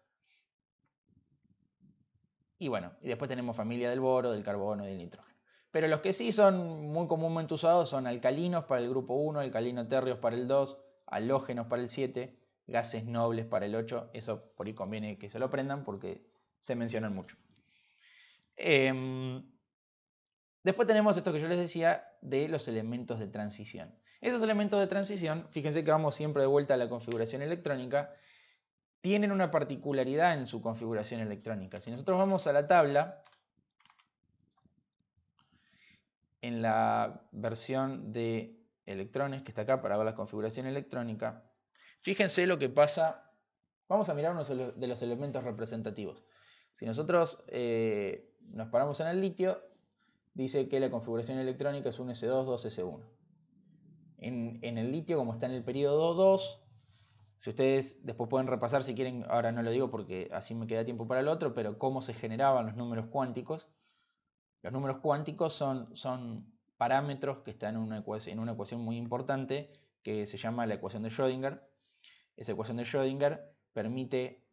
Y bueno, y después tenemos familia del boro, del carbono y del nitrógeno. Pero los que sí son muy comúnmente usados son alcalinos para el grupo 1, alcalinoterrios para el 2, halógenos para el 7, gases nobles para el 8. Eso por ahí conviene que se lo aprendan porque se mencionan mucho. Después tenemos esto que yo les decía de los elementos de transición. Esos elementos de transición, fíjense que vamos siempre de vuelta a la configuración electrónica, tienen una particularidad en su configuración electrónica. Si nosotros vamos a la tabla, en la versión de electrones que está acá para ver la configuración electrónica, fíjense lo que pasa. Vamos a mirar uno de los elementos representativos. Si nosotros nos paramos en el litio, dice que la configuración electrónica es un S2, 2S1. En el litio, como está en el periodo 2, si ustedes después pueden repasar si quieren, ahora no lo digo porque así me queda tiempo para el otro, pero cómo se generaban los números cuánticos. Los números cuánticos son parámetros que están en una ecuación muy importante que se llama la ecuación de Schrödinger. Esa ecuación de Schrödinger permite,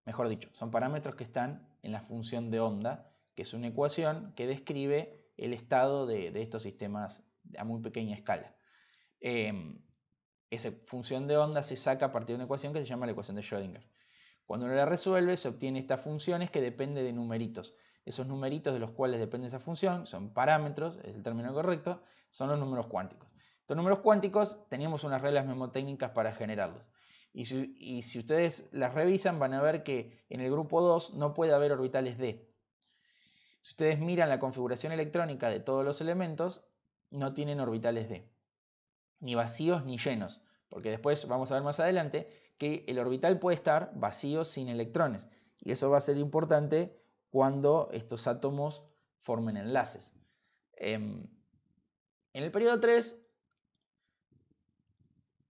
mejor dicho, son parámetros que están en la función de onda, que es una ecuación que describe el estado de estos sistemas a muy pequeña escala. Esa función de onda se saca a partir de una ecuación que se llama la ecuación de Schrödinger. Cuando uno la resuelve, se obtiene estas funciones que dependen de numeritos. Esos numeritos de los cuales depende esa función son parámetros, es el término correcto, son los números cuánticos. Estos números cuánticos teníamos unas reglas mnemotécnicas para generarlos. Y si ustedes las revisan, van a ver que en el grupo 2 no puede haber orbitales d. Si ustedes miran la configuración electrónica de todos los elementos, no tienen orbitales d, ni vacíos ni llenos, porque después vamos a ver más adelante que el orbital puede estar vacío sin electrones, y eso va a ser importante cuando estos átomos formen enlaces. En el periodo 3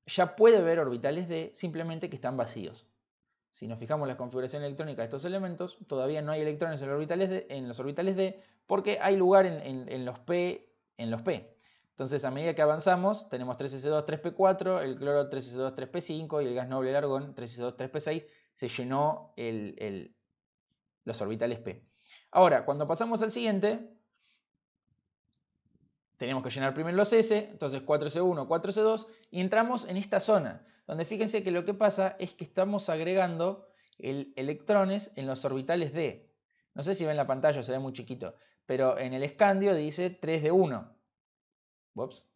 ya puede haber orbitales d, simplemente que están vacíos. Si nos fijamos en la configuración electrónica de estos elementos, todavía no hay electrones en los orbitales d, porque hay lugar en los p. Entonces, a medida que avanzamos, tenemos 3s2, 3p4, el cloro 3s2, 3p5 y el gas noble, el argón, 3s2, 3p6. Se llenó los orbitales p. Ahora, cuando pasamos al siguiente, tenemos que llenar primero los s, entonces 4s1, 4s2, y entramos en esta zona, donde fíjense que lo que pasa es que estamos agregando electrones en los orbitales d. No sé si ven la pantalla, se ve muy chiquito, pero en el escandio dice 3 de 1. Ups.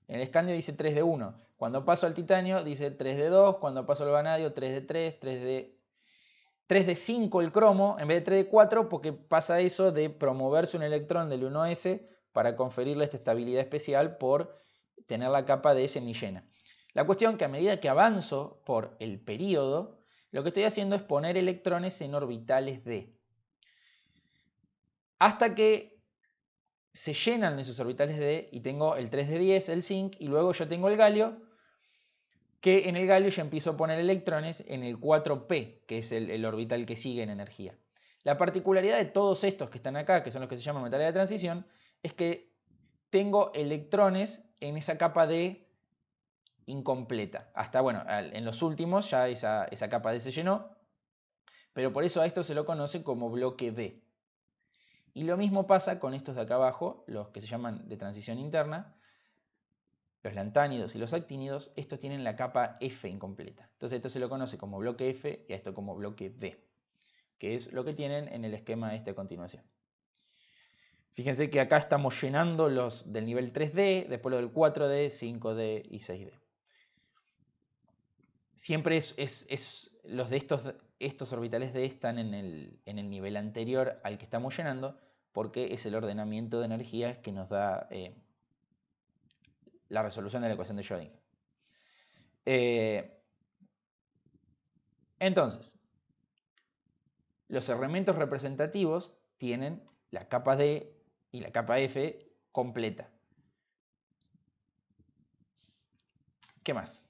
En el escandio dice 3 de 1. Cuando paso al titanio dice 3 de 2. Cuando paso al vanadio 3 de 3, 3 de 5 el cromo en vez de 3 de 4, porque pasa eso de promoverse un electrón del 1s para conferirle esta estabilidad especial por tener la capa de semillena. La cuestión que a medida que avanzo por el período, lo que estoy haciendo es poner electrones en orbitales d. Hasta que se llenan esos orbitales d y tengo el 3 de 10, el zinc, y luego yo tengo el galio, que en el galio ya empiezo a poner electrones en el 4p, que es el orbital que sigue en energía. La particularidad de todos estos que están acá, que son los que se llaman metales de transición, es que tengo electrones en esa capa D incompleta. Hasta, bueno, en los últimos ya esa capa D se llenó, pero por eso a esto se lo conoce como bloque D. Y lo mismo pasa con estos de acá abajo, los que se llaman de transición interna, los lantánidos y los actínidos. Estos tienen la capa F incompleta. Entonces esto se lo conoce como bloque F y a esto como bloque D, que es lo que tienen en el esquema este a continuación. Fíjense que acá estamos llenando los del nivel 3D, después los del 4D, 5D y 6D. Siempre los de estos orbitales D están en el nivel anterior al que estamos llenando, porque es el ordenamiento de energías que nos da la resolución de la ecuación de Schrödinger. Entonces, los elementos representativos tienen la capa D y la capa F completa. ¿Qué más?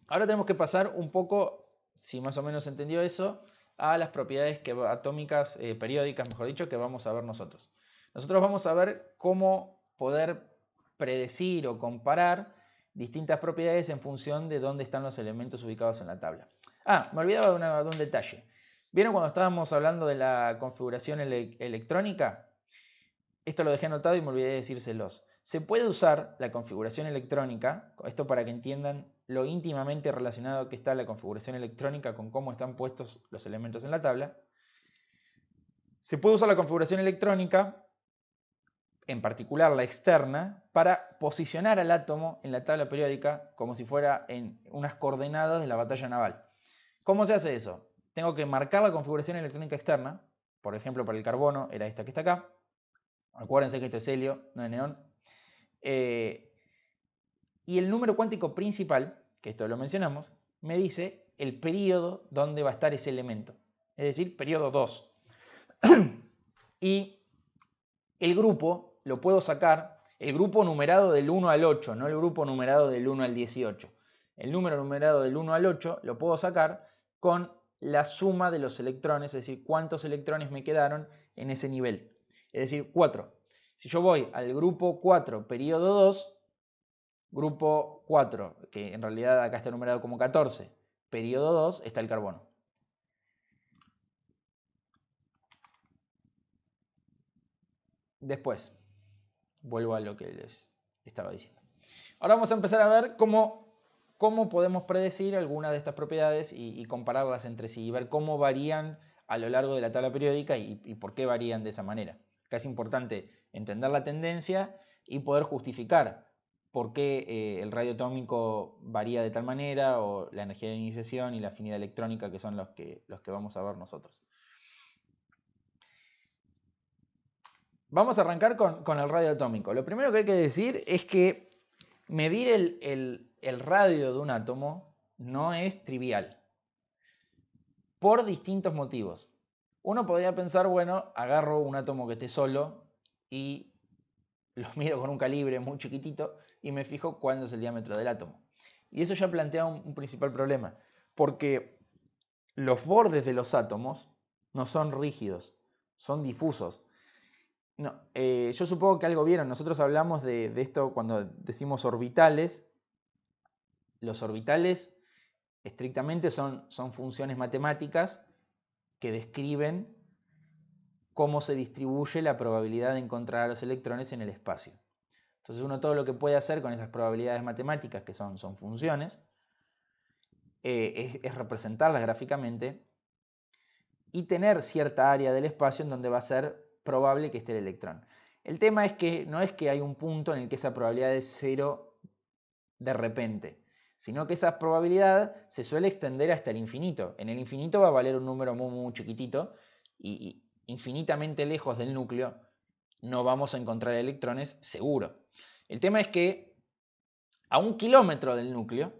Ahora tenemos que pasar un poco, si más o menos entendió eso, a las propiedades atómicas, periódicas, mejor dicho, que vamos a ver nosotros. Nosotros vamos a ver cómo poder predecir o comparar distintas propiedades en función de dónde están los elementos ubicados en la tabla. Me olvidaba de un detalle. ¿Vieron cuando estábamos hablando de la configuración electrónica? Esto lo dejé anotado y me olvidé de decírselos. Se puede usar la configuración electrónica, esto para que entiendan lo íntimamente relacionado que está la configuración electrónica con cómo están puestos los elementos en la tabla. Se puede usar la configuración electrónica, en particular la externa, para posicionar al átomo en la tabla periódica como si fuera en unas coordenadas de la batalla naval. ¿Cómo se hace eso? Tengo que marcar la configuración electrónica externa, por ejemplo para el carbono era esta que está acá. Acuérdense que esto es helio, no es neón. Y el número cuántico principal, que esto lo mencionamos, me dice el periodo donde va a estar ese elemento. Es decir, periodo 2. Y el grupo lo puedo sacar, el grupo numerado del 1 al 8, no el grupo numerado del 1 al 18. El número numerado del 1 al 8 lo puedo sacar con la suma de los electrones, es decir, cuántos electrones me quedaron en ese nivel. Es decir, 4. Si yo voy al grupo 4, periodo 2, grupo 4, que en realidad acá está numerado como 14, periodo 2, está el carbono. Después, vuelvo a lo que les estaba diciendo. Ahora vamos a empezar a ver cómo podemos predecir algunas de estas propiedades y compararlas entre sí y ver cómo varían a lo largo de la tabla periódica y por qué varían de esa manera. Acá es importante entender la tendencia y poder justificar por qué el radio atómico varía de tal manera, o la energía de iniciación y la afinidad electrónica, que son los que vamos a ver nosotros. Vamos a arrancar con el radio atómico. Lo primero que hay que decir es que medir el radio de un átomo no es trivial, por distintos motivos. Uno podría pensar, bueno, agarro un átomo que esté solo y lo mido con un calibre muy chiquitito y me fijo cuándo es el diámetro del átomo. Y eso ya plantea un principal problema, porque los bordes de los átomos no son rígidos, son difusos. No, yo supongo que algo vieron. Nosotros hablamos de esto cuando decimos orbitales. Los orbitales estrictamente son funciones matemáticas que describen cómo se distribuye la probabilidad de encontrar a los electrones en el espacio. Entonces uno todo lo que puede hacer con esas probabilidades matemáticas, que son funciones, es representarlas gráficamente y tener cierta área del espacio en donde va a ser probable que esté el electrón. El tema es que no es que hay un punto en el que esa probabilidad es cero de repente, sino que esa probabilidad se suele extender hasta el infinito. En el infinito va a valer un número muy, muy chiquitito y infinitamente lejos del núcleo no vamos a encontrar electrones seguro. El tema es que a 1 kilómetro del núcleo,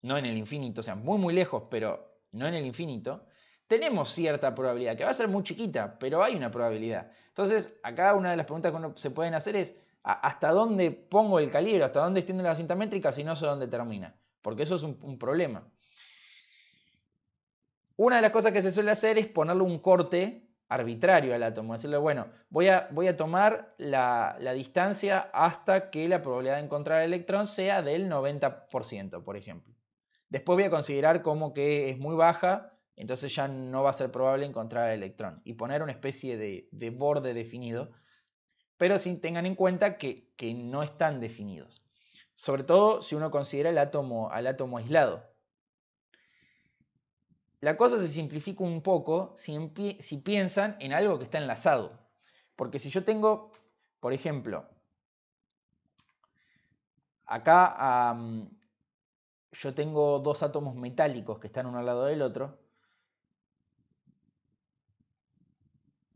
no en el infinito, o sea, muy muy lejos, pero no en el infinito, tenemos cierta probabilidad, que va a ser muy chiquita, pero hay una probabilidad. Entonces, acá una de las preguntas que uno se pueden hacer es, ¿hasta dónde pongo el calibre? ¿Hasta dónde extiendo la cinta métrica si no sé dónde termina? Porque eso es un problema. Una de las cosas que se suele hacer es ponerle un corte arbitrario al átomo, decirle, bueno, voy a tomar la distancia hasta que la probabilidad de encontrar el electrón sea del 90%, por ejemplo. Después voy a considerar como que es muy baja, entonces ya no va a ser probable encontrar el electrón. Y poner una especie de borde definido, pero sin tengan en cuenta que no están definidos. Sobre todo si uno considera al átomo aislado. La cosa se simplifica un poco si piensan en algo que está enlazado. Porque si yo tengo, por ejemplo, acá yo tengo dos átomos metálicos que están uno al lado del otro.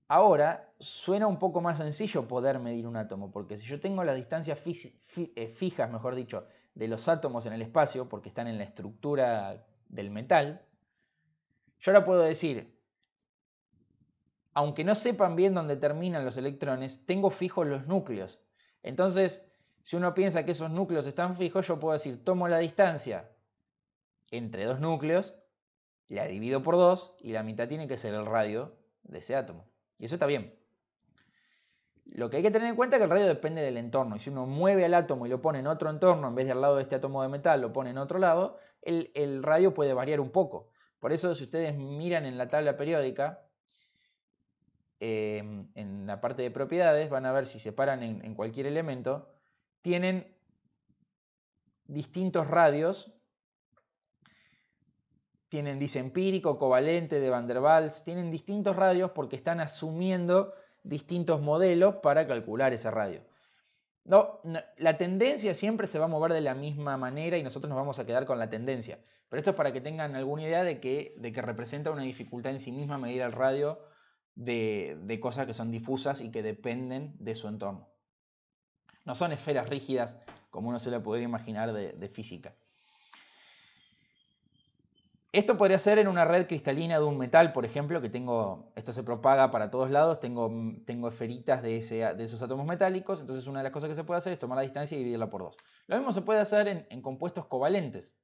Ahora suena un poco más sencillo poder medir un átomo, porque si yo tengo las distancias fijas, mejor dicho, de los átomos en el espacio, porque están en la estructura del metal, yo ahora puedo decir, aunque no sepan bien dónde terminan los electrones, tengo fijos los núcleos. Entonces, si uno piensa que esos núcleos están fijos, yo puedo decir, tomo la distancia entre dos núcleos, la divido por 2 y la mitad tiene que ser el radio de ese átomo. Y eso está bien. Lo que hay que tener en cuenta es que el radio depende del entorno. Y si uno mueve al átomo y lo pone en otro entorno, en vez de al lado de este átomo de metal, lo pone en otro lado, el radio puede variar un poco. Por eso, si ustedes miran en la tabla periódica, en la parte de propiedades, van a ver si se paran en cualquier elemento, tienen distintos radios. Dice empírico, covalente, de Van der Waals, tienen distintos radios porque están asumiendo distintos modelos para calcular ese radio. No, la tendencia siempre se va a mover de la misma manera y nosotros nos vamos a quedar con la tendencia. Pero esto es para que tengan alguna idea de que representa una dificultad en sí misma medir el radio de cosas que son difusas y que dependen de su entorno. No son esferas rígidas como uno se lo podría imaginar de física. Esto podría ser en una red cristalina de un metal, por ejemplo, que esto se propaga para todos lados, tengo esferitas de esos átomos metálicos, entonces una de las cosas que se puede hacer es tomar la distancia y dividirla por 2. Lo mismo se puede hacer en compuestos covalentes.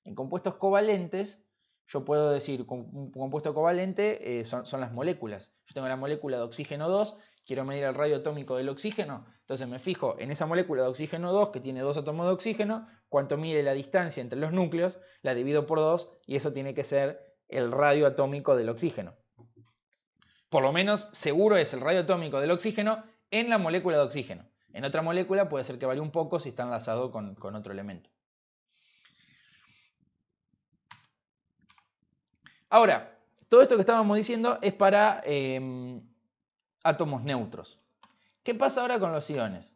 En compuestos covalentes, yo puedo decir, un compuesto covalente son las moléculas. Yo tengo la molécula de oxígeno 2, quiero medir el radio atómico del oxígeno, entonces me fijo en esa molécula de oxígeno 2 que tiene dos átomos de oxígeno, cuánto mide la distancia entre los núcleos, la divido por 2 y eso tiene que ser el radio atómico del oxígeno. Por lo menos seguro es el radio atómico del oxígeno en la molécula de oxígeno. En otra molécula puede ser que varíe un poco si está enlazado con otro elemento. Ahora, todo esto que estábamos diciendo es para átomos neutros. ¿Qué pasa ahora con los iones?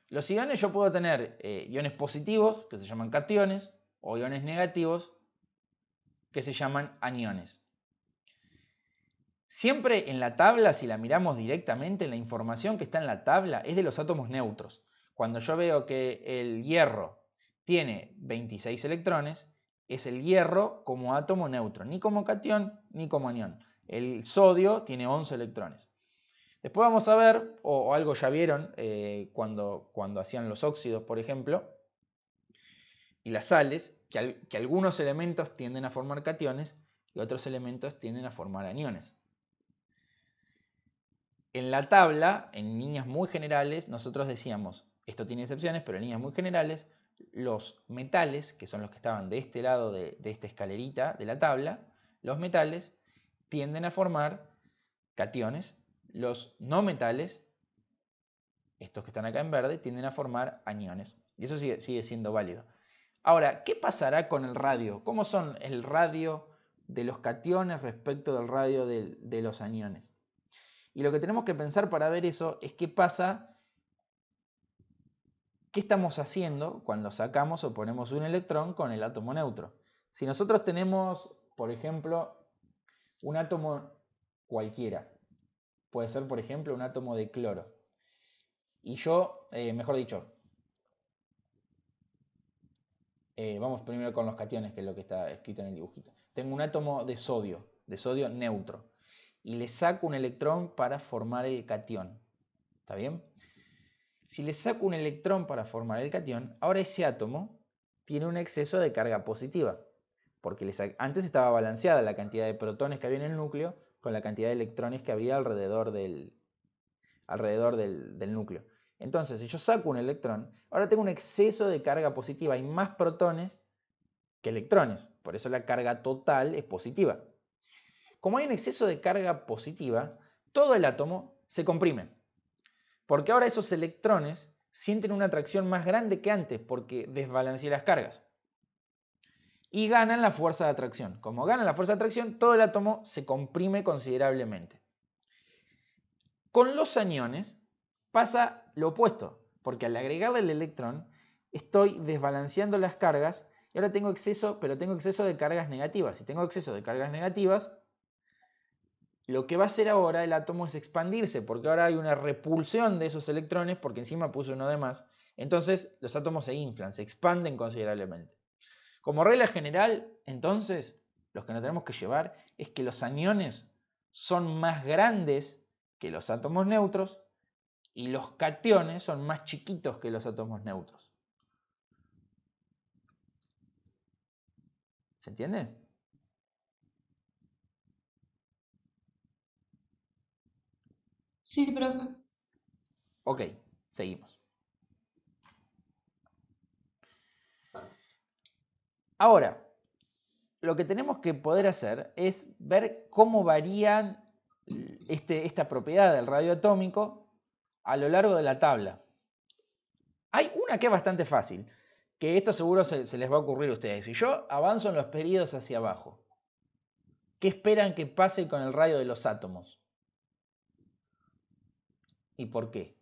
Los iones yo puedo tener iones positivos, que se llaman cationes, o iones negativos, que se llaman aniones. Siempre en la tabla, si la miramos directamente, la información que está en la tabla es de los átomos neutros. Cuando yo veo que el hierro tiene 26 electrones, es el hierro como átomo neutro, ni como catión ni como anión. El sodio tiene 11 electrones. Después vamos a ver, o algo ya vieron cuando hacían los óxidos, por ejemplo, y las sales, que algunos elementos tienden a formar cationes y otros elementos tienden a formar aniones. En la tabla, en líneas muy generales, nosotros decíamos, esto tiene excepciones, pero en líneas muy generales, los metales, que son los que estaban de este lado de esta escalerita de la tabla, los metales tienden a formar cationes. Los no metales, estos que están acá en verde, tienden a formar aniones. Y eso sigue siendo válido. Ahora, ¿qué pasará con el radio? ¿Cómo son el radio de los cationes respecto del radio de los aniones? Y lo que tenemos que pensar para ver eso es qué pasa, qué estamos haciendo cuando sacamos o ponemos un electrón con el átomo neutro. Si nosotros tenemos, por ejemplo, un átomo cualquiera, puede ser, por ejemplo, un átomo de cloro, y yo, mejor dicho, vamos primero con los cationes, que es lo que está escrito en el dibujito. Tengo un átomo de sodio neutro, y le saco un electrón para formar el catión. ¿Está bien? Si le saco un electrón para formar el catión, ahora ese átomo tiene un exceso de carga positiva, porque antes estaba balanceada la cantidad de protones que había en el núcleo con la cantidad de electrones que había alrededor del núcleo. Entonces, si yo saco un electrón, ahora tengo un exceso de carga positiva. Hay más protones que electrones. Por eso la carga total es positiva. Como hay un exceso de carga positiva, todo el átomo se comprime. Porque ahora esos electrones sienten una atracción más grande que antes porque desbalanceé las cargas. Y ganan la fuerza de atracción. Como ganan la fuerza de atracción, todo el átomo se comprime considerablemente. Con los aniones pasa lo opuesto, porque al agregarle el electrón estoy desbalanceando las cargas y ahora tengo exceso, pero tengo exceso de cargas negativas. Si tengo exceso de cargas negativas, lo que va a hacer ahora el átomo es expandirse, porque ahora hay una repulsión de esos electrones porque encima puse uno de más. Entonces los átomos se inflan, se expanden considerablemente. Como regla general, entonces, lo que nos tenemos que llevar es que los aniones son más grandes que los átomos neutros y los cationes son más chiquitos que los átomos neutros. ¿Se entiende? Sí, profe. Ok, seguimos. Ahora, lo que tenemos que poder hacer es ver cómo varían esta propiedad del radio atómico a lo largo de la tabla. Hay una que es bastante fácil, que esto seguro se les va a ocurrir a ustedes. Si yo avanzo en los periodos hacia abajo, ¿qué esperan que pase con el radio de los átomos? ¿Y por qué?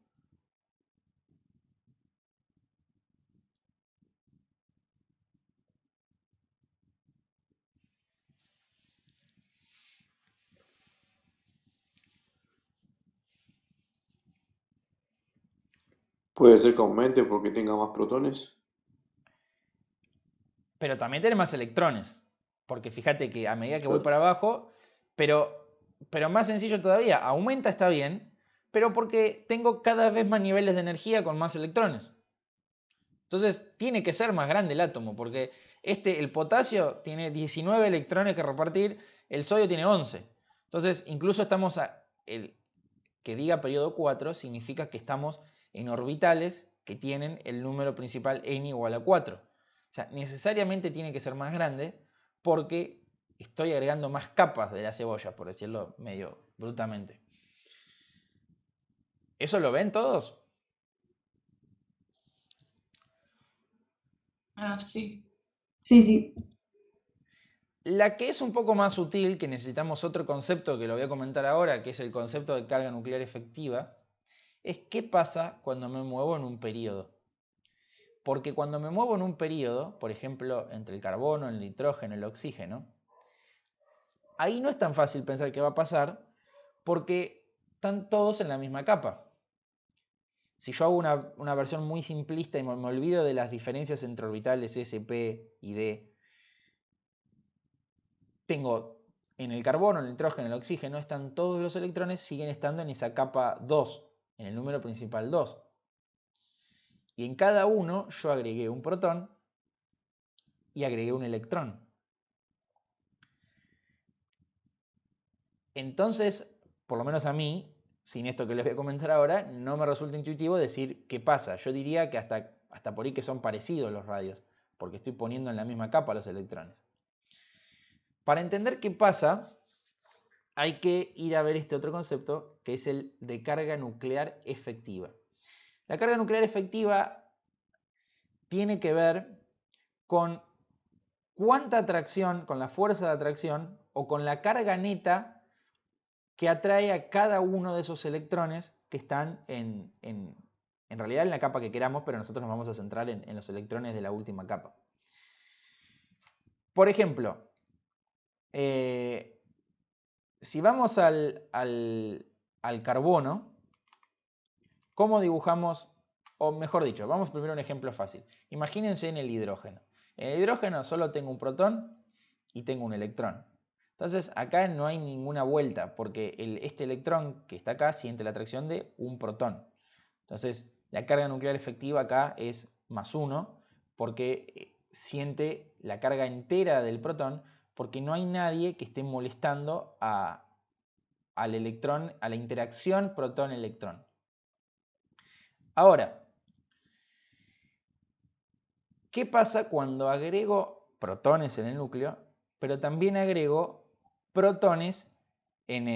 Puede ser que aumente porque tenga más protones. Pero también tiene más electrones. Porque fíjate que a medida que voy Claro. para abajo, pero más sencillo todavía, aumenta está bien, pero porque tengo cada vez más niveles de energía con más electrones. Entonces tiene que ser más grande el átomo, porque el potasio tiene 19 electrones que repartir, el sodio tiene 11. Entonces incluso estamos el que diga periodo 4 significa que estamos en orbitales que tienen el número principal n igual a 4. O sea, necesariamente tiene que ser más grande porque estoy agregando más capas de la cebolla, por decirlo medio brutamente. ¿Eso lo ven todos? Ah, sí. Sí, sí. La que es un poco más sutil, que necesitamos otro concepto que lo voy a comentar ahora, que es el concepto de carga nuclear efectiva, es qué pasa cuando me muevo en un periodo. Porque cuando me muevo en un periodo, por ejemplo, entre el carbono, el nitrógeno, el oxígeno, ahí no es tan fácil pensar qué va a pasar porque están todos en la misma capa. Si yo hago una versión muy simplista y me olvido de las diferencias entre orbitales S, P y D, tengo en el carbono, el nitrógeno, el oxígeno, están todos los electrones, siguen estando en esa capa 2, en el número principal 2. Y en cada uno yo agregué un protón y agregué un electrón. Entonces, por lo menos a mí, sin esto que les voy a comentar ahora, no me resulta intuitivo decir qué pasa. Yo diría que hasta por ahí que son parecidos los radios, porque estoy poniendo en la misma capa los electrones. Para entender qué pasa, hay que ir a ver este otro concepto, que es el de carga nuclear efectiva. La carga nuclear efectiva tiene que ver con cuánta atracción, con la fuerza de atracción o con la carga neta que atrae a cada uno de esos electrones que están en realidad en la capa que queramos, pero nosotros nos vamos a centrar en los electrones de la última capa. Por ejemplo, si vamos al carbono, ¿cómo dibujamos? O mejor dicho, vamos primero a un ejemplo fácil. Imagínense en el hidrógeno. En el hidrógeno solo tengo un protón y tengo un electrón. Entonces acá no hay ninguna vuelta porque este electrón que está acá siente la atracción de un protón. Entonces la carga nuclear efectiva acá es +1 porque siente la carga entera del protón porque no hay nadie que esté molestando al electrón, a la interacción protón-electrón. Ahora, ¿qué pasa cuando agrego protones en el núcleo, pero también agrego protones en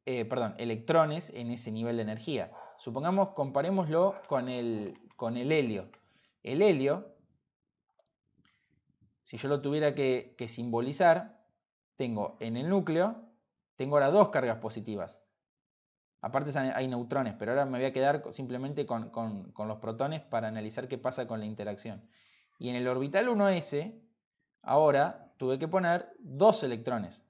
electrones en ese nivel de energía? Supongamos, comparémoslo con el helio. El helio, si yo lo tuviera que simbolizar, tengo en el núcleo, tengo ahora dos cargas positivas. Aparte hay neutrones, pero ahora me voy a quedar simplemente con los protones para analizar qué pasa con la interacción. Y en el orbital 1s, ahora tuve que poner dos electrones.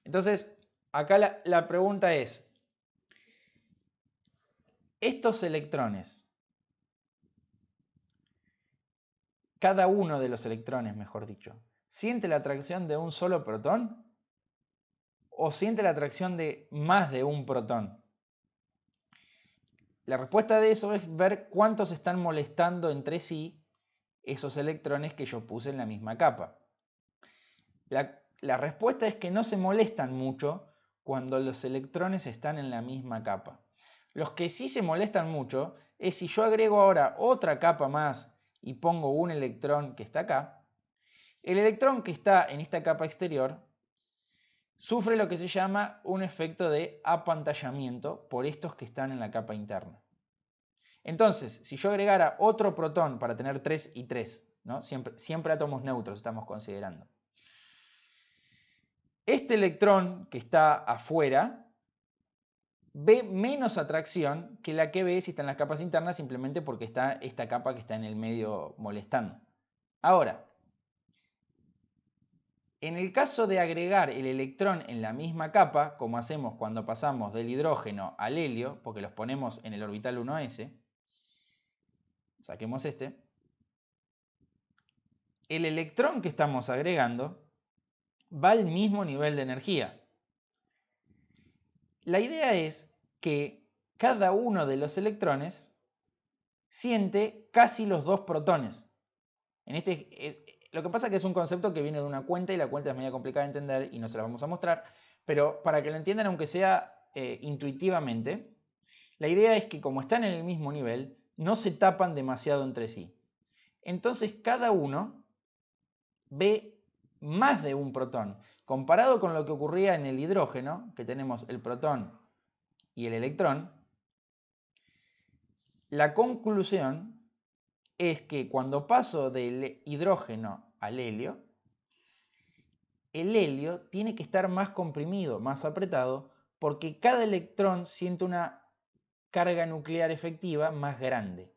Entonces, acá la pregunta es, estos electrones, cada uno de los electrones, mejor dicho, ¿siente la atracción de un solo protón? ¿O siente la atracción de más de un protón? La respuesta de eso es ver cuántos están molestando entre sí esos electrones que yo puse en la misma capa. La respuesta es que no se molestan mucho cuando los electrones están en la misma capa. Los que sí se molestan mucho es si yo agrego ahora otra capa más y pongo un electrón que está acá. El electrón que está en esta capa exterior sufre lo que se llama un efecto de apantallamiento por estos que están en la capa interna. Entonces, si yo agregara otro protón para tener 3 y 3, ¿no? Siempre átomos neutros estamos considerando. Este electrón que está afuera ve menos atracción que la que ve si está en las capas internas simplemente porque está esta capa que está en el medio molestando. Ahora, en el caso de agregar el electrón en la misma capa, como hacemos cuando pasamos del hidrógeno al helio, porque los ponemos en el orbital 1s, saquemos este, el electrón que estamos agregando va al mismo nivel de energía. La idea es que cada uno de los electrones siente casi los dos protones. Lo que pasa es que es un concepto que viene de una cuenta y la cuenta es medio complicada de entender y no se la vamos a mostrar, pero para que lo entiendan aunque sea intuitivamente, la idea es que como están en el mismo nivel, no se tapan demasiado entre sí. Entonces cada uno ve más de un protón. Comparado con lo que ocurría en el hidrógeno, que tenemos el protón y el electrón, la conclusión es que cuando paso del hidrógeno al helio, el helio tiene que estar más comprimido, más apretado, porque cada electrón siente una carga nuclear efectiva más grande.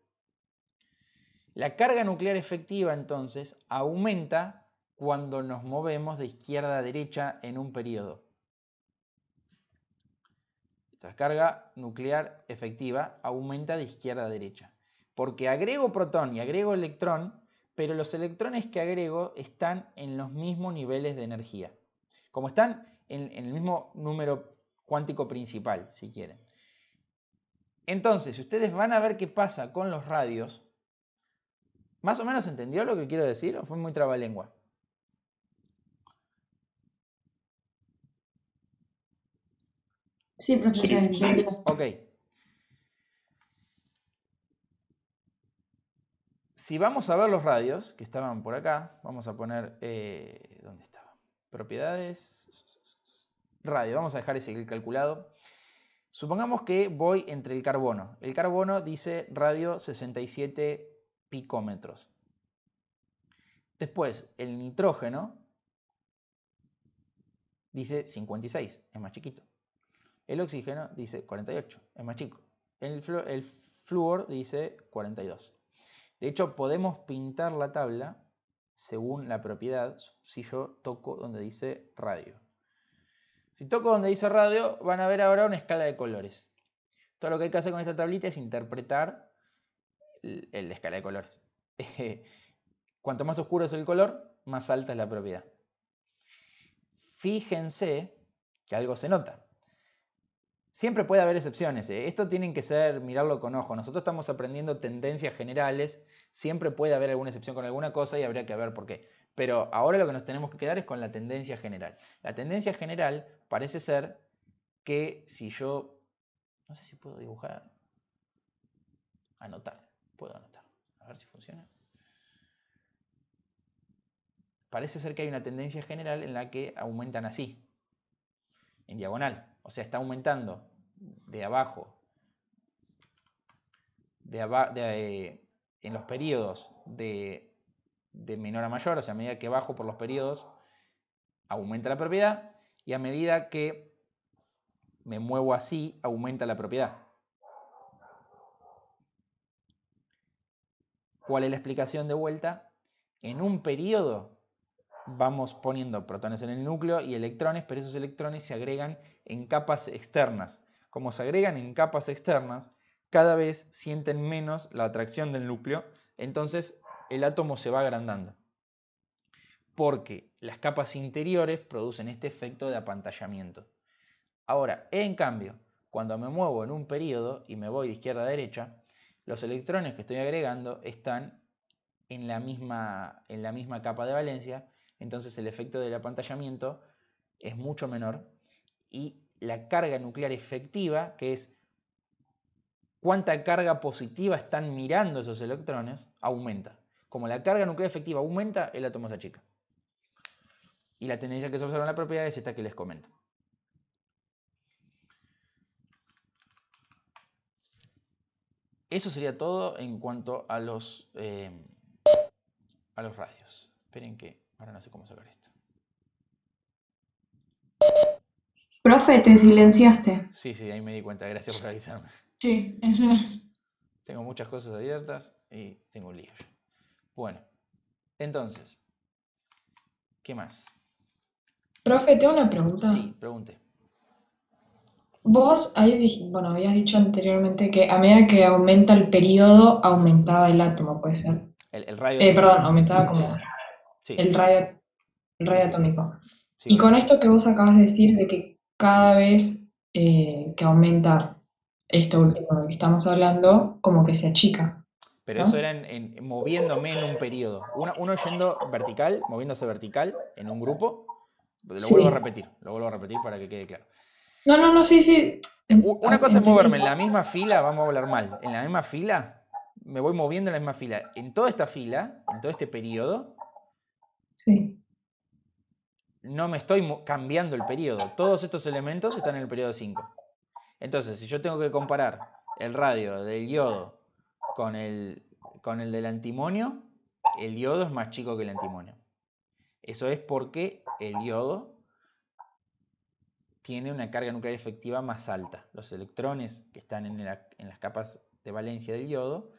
La carga nuclear efectiva entonces aumenta cuando nos movemos de izquierda a derecha en un periodo. Esta carga nuclear efectiva aumenta de izquierda a derecha. Porque agrego protón y agrego electrón, pero los electrones que agrego están en los mismos niveles de energía. Como están en el mismo número cuántico principal, si quieren. Entonces, ustedes van a ver qué pasa con los radios. ¿Más o menos entendió lo que quiero decir o fue muy trabalengua? Sí, profe, Sí. ya entendió. Ok. Si vamos a ver los radios, que estaban por acá, vamos a poner, ¿dónde estaban? Propiedades, radio, vamos a dejar ese calculado. Supongamos que voy entre el carbono. El carbono dice radio 67 picómetros. Después, el nitrógeno dice 56, es más chiquito. El oxígeno dice 48, es más chico. El flúor dice 42. De hecho, podemos pintar la tabla según la propiedad si yo toco donde dice radio. Si toco donde dice radio, van a ver ahora una escala de colores. Todo lo que hay que hacer con esta tablita es interpretar la escala de colores. Cuanto más oscuro es el color, más alta es la propiedad. Fíjense que algo se nota. Siempre puede haber excepciones. Esto tienen que ser, mirarlo con ojo. Nosotros estamos aprendiendo tendencias generales. Siempre puede haber alguna excepción con alguna cosa y habría que ver por qué. Pero ahora lo que nos tenemos que quedar es con la tendencia general. La tendencia general parece ser que si yo... No sé si puedo dibujar. Anotar. Puedo anotar. A ver si funciona. Parece ser que hay una tendencia general en la que aumentan así. En diagonal. O sea, está aumentando de abajo. En los periodos de menor a mayor, o sea, a medida que bajo por los periodos, aumenta la propiedad, y a medida que me muevo así, aumenta la propiedad. ¿Cuál es la explicación de vuelta? En un periodo vamos poniendo protones en el núcleo y electrones, pero esos electrones se agregan en capas externas. Como se agregan en capas externas, cada vez sienten menos la atracción del núcleo, entonces el átomo se va agrandando. Porque las capas interiores producen este efecto de apantallamiento. Ahora, en cambio, cuando me muevo en un periodo y me voy de izquierda a derecha, los electrones que estoy agregando están en la misma capa de valencia, entonces el efecto del apantallamiento es mucho menor y la carga nuclear efectiva, que es cuánta carga positiva están mirando esos electrones, aumenta. Como la carga nuclear efectiva aumenta, el átomo se achica. Y la tendencia que se observa en la propiedad es esta que les comento. Eso sería todo en cuanto a los radios. Esperen que ahora no sé cómo sacar esto. Profe, te silenciaste. Sí, ahí me di cuenta. Gracias por avisarme. Sí, eso. Tengo muchas cosas abiertas y tengo un lío. Bueno, entonces, ¿qué más? Profe, tengo una pregunta. Sí, pregunte. Vos ahí bueno, habías dicho anteriormente que a medida que aumenta el periodo, aumentaba el átomo, puede ser. El radio Perdón, aumentaba como sí, el radio sí. atómico. Sí, Y con correcto. esto que vos acabas de decir de que cada vez que aumenta esto último de que estamos hablando, como que se achica, Pero ¿no? eso era moviéndome en un periodo. Uno yendo vertical, moviéndose vertical en un grupo. Lo vuelvo a Sí. repetir para que quede claro. No, sí. Una cosa es Entendí. moverme en la misma fila, vamos a hablar mal. En la misma fila, me voy moviendo en la misma fila. En toda esta fila, en todo este periodo, Sí. no me estoy cambiando el periodo. Todos estos elementos están en el periodo 5. Entonces, si yo tengo que comparar el radio del yodo con el del antimonio, el yodo es más chico que el antimonio. Eso es porque el yodo tiene una carga nuclear efectiva más alta. Los electrones que están en las capas de valencia del yodo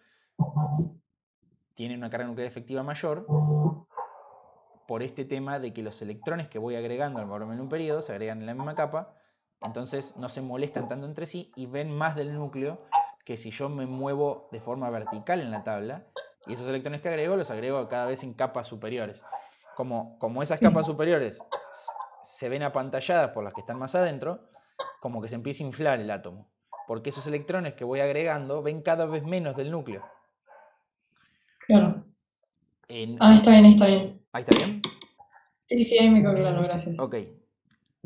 tienen una carga nuclear efectiva mayor por este tema de que los electrones que voy agregando al moverme en un periodo se agregan en la misma capa, entonces no se molestan tanto entre sí y ven más del núcleo que si yo me muevo de forma vertical en la tabla y esos electrones que agrego los agrego cada vez en capas superiores. Como esas capas superiores se ven apantalladas por las que están más adentro, como que se empieza a inflar el átomo, porque esos electrones que voy agregando ven cada vez menos del núcleo. Claro. Está bien. ¿Ahí está bien? Sí, ahí me quedó claro, gracias. Ok.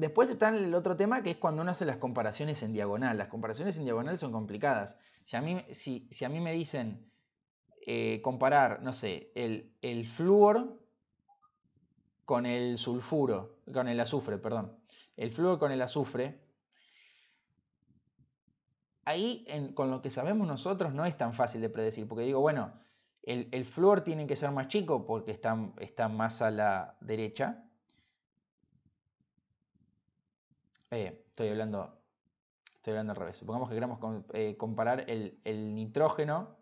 Después está el otro tema, que es cuando uno hace las comparaciones en diagonal. Las comparaciones en diagonal son complicadas. Si a mí me dicen comparar, no sé, el flúor con el sulfuro, con el azufre, perdón. El flúor con el azufre. Ahí, con lo que sabemos nosotros, no es tan fácil de predecir, porque digo, bueno, el flúor tiene que ser más chico porque está más a la derecha. Estoy hablando al revés. Supongamos que queremos comparar el nitrógeno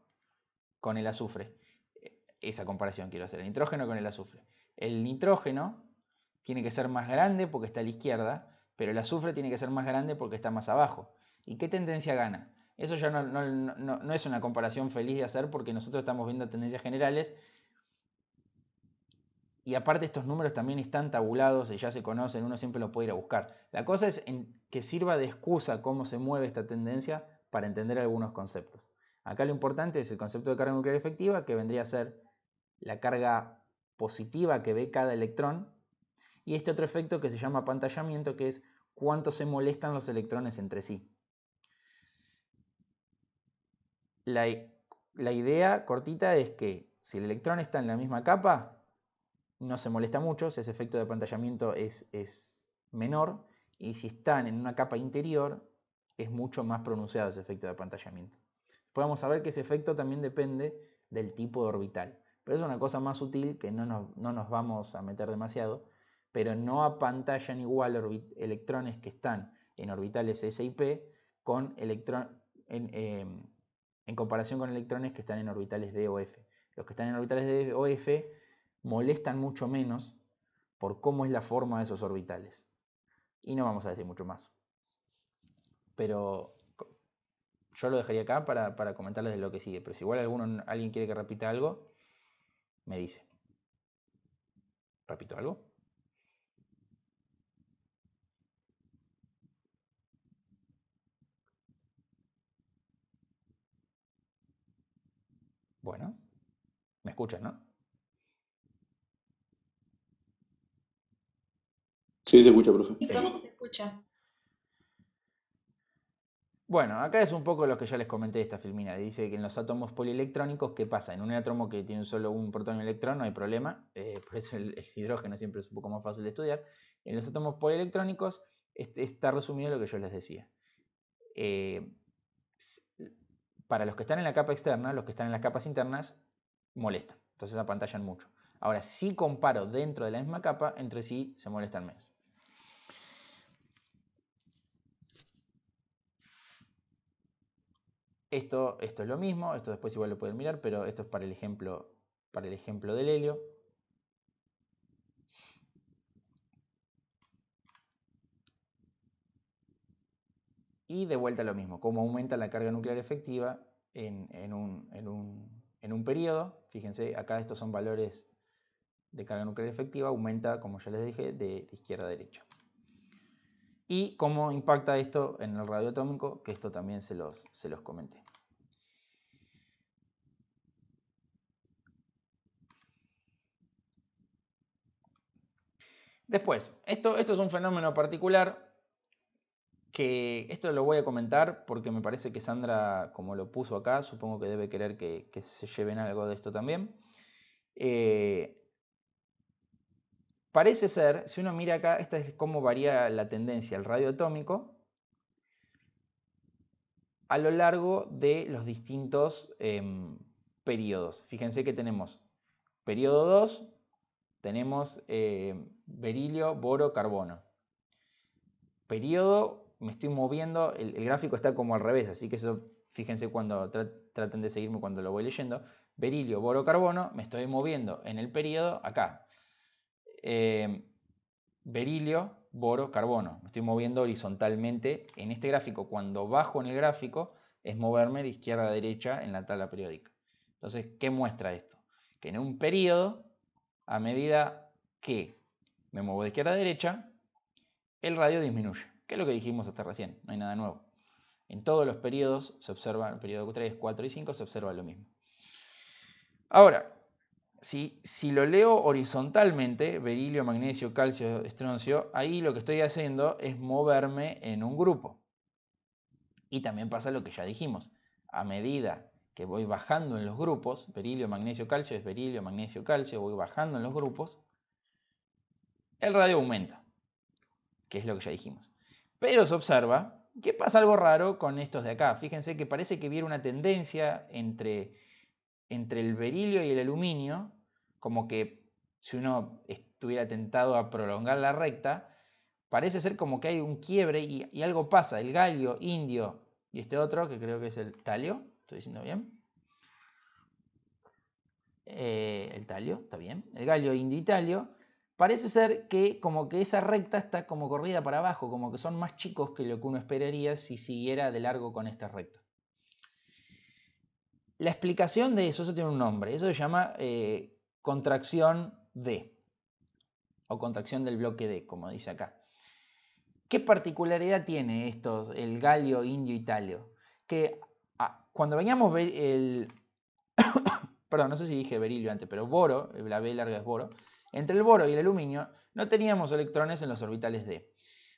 con el azufre. Esa comparación quiero hacer, el nitrógeno con el azufre. El nitrógeno tiene que ser más grande porque está a la izquierda, pero el azufre tiene que ser más grande porque está más abajo. ¿Y qué tendencia gana? Eso ya no es una comparación feliz de hacer porque nosotros estamos viendo tendencias generales y aparte estos números también están tabulados y ya se conocen, uno siempre lo puede ir a buscar. La cosa es que sirva de excusa cómo se mueve esta tendencia para entender algunos conceptos. Acá lo importante es el concepto de carga nuclear efectiva, que vendría a ser la carga positiva que ve cada electrón, y este otro efecto que se llama apantallamiento, que es cuánto se molestan los electrones entre sí. La idea cortita es que si el electrón está en la misma capa, no se molesta mucho, ese efecto de apantallamiento es menor, y si están en una capa interior, es mucho más pronunciado ese efecto de apantallamiento. Podemos saber que ese efecto también depende del tipo de orbital, pero es una cosa más sutil que no nos vamos a meter demasiado, pero no apantallan igual electrones que están en orbitales S y P en comparación con electrones que están en orbitales D o F. Los que están en orbitales D o F molestan mucho menos por cómo es la forma de esos orbitales. Y no vamos a decir mucho más. Pero yo lo dejaría acá para comentarles de lo que sigue. Pero si igual alguien quiere que repita algo, me dice. ¿Repito algo? Bueno, ¿me escuchan, no? Sí, se escucha, profe. Sí, profe, se escucha. Bueno, acá es un poco lo que ya les comenté de esta filmina. Dice que en los átomos polielectrónicos, ¿qué pasa? En un átomo que tiene solo un protón y un electrón no hay problema. Por eso el hidrógeno siempre es un poco más fácil de estudiar. En los átomos polielectrónicos está resumido lo que yo les decía. Para los que están en la capa externa, los que están en las capas internas molestan. Entonces apantallan mucho. Ahora, si comparo dentro de la misma capa, entre sí se molestan menos. Esto es lo mismo, esto después igual lo pueden mirar, pero esto es para el ejemplo del helio. Y de vuelta lo mismo, cómo aumenta la carga nuclear efectiva en un periodo. Fíjense, acá estos son valores de carga nuclear efectiva, aumenta, como ya les dije, de izquierda a derecha. Y cómo impacta esto en el radio atómico, que esto también se los comenté. Después, esto es un fenómeno particular que esto lo voy a comentar porque me parece que Sandra, como lo puso acá, supongo que debe querer que se lleven algo de esto también. Parece ser, si uno mira acá, esta es cómo varía la tendencia al radio atómico a lo largo de los distintos periodos. Fíjense que tenemos periodo 2, tenemos berilio, boro, carbono. Periodo, me estoy moviendo, el gráfico está como al revés, así que eso, fíjense cuando traten de seguirme cuando lo voy leyendo. Berilio, boro, carbono, me estoy moviendo en el periodo acá. Berilio, boro, carbono. Me estoy moviendo horizontalmente en este gráfico. Cuando bajo en el gráfico es moverme de izquierda a derecha en la tabla periódica. Entonces, ¿qué muestra esto? Que en un periodo, a medida que me muevo de izquierda a derecha, el radio disminuye, que es lo que dijimos hasta recién, no hay nada nuevo. En todos los periodos se observa, el periodo 3, 4 y 5 se observa lo mismo. Ahora, Si lo leo horizontalmente, berilio, magnesio, calcio, estroncio, ahí lo que estoy haciendo es moverme en un grupo. Y también pasa lo que ya dijimos. A medida que voy bajando en los grupos, berilio, magnesio, calcio es berilio, magnesio, calcio, voy bajando en los grupos, el radio aumenta, que es lo que ya dijimos. Pero se observa que pasa algo raro con estos de acá. Fíjense que parece que viene una tendencia entre el berilio y el aluminio, como que si uno estuviera tentado a prolongar la recta, parece ser como que hay un quiebre y algo pasa. El galio, indio y este otro, que creo que es el talio, ¿estoy diciendo bien? El talio, está bien. El galio, indio y talio. Parece ser que como que esa recta está como corrida para abajo, como que son más chicos que lo que uno esperaría si siguiera de largo con esta recta. La explicación de eso tiene un nombre, eso se llama contracción D, o contracción del bloque D, como dice acá. ¿Qué particularidad tiene estos, el galio, indio y talio? Que cuando veníamos perdón, no sé si dije berilio antes, pero boro, la B larga es boro, entre el boro y el aluminio no teníamos electrones en los orbitales D.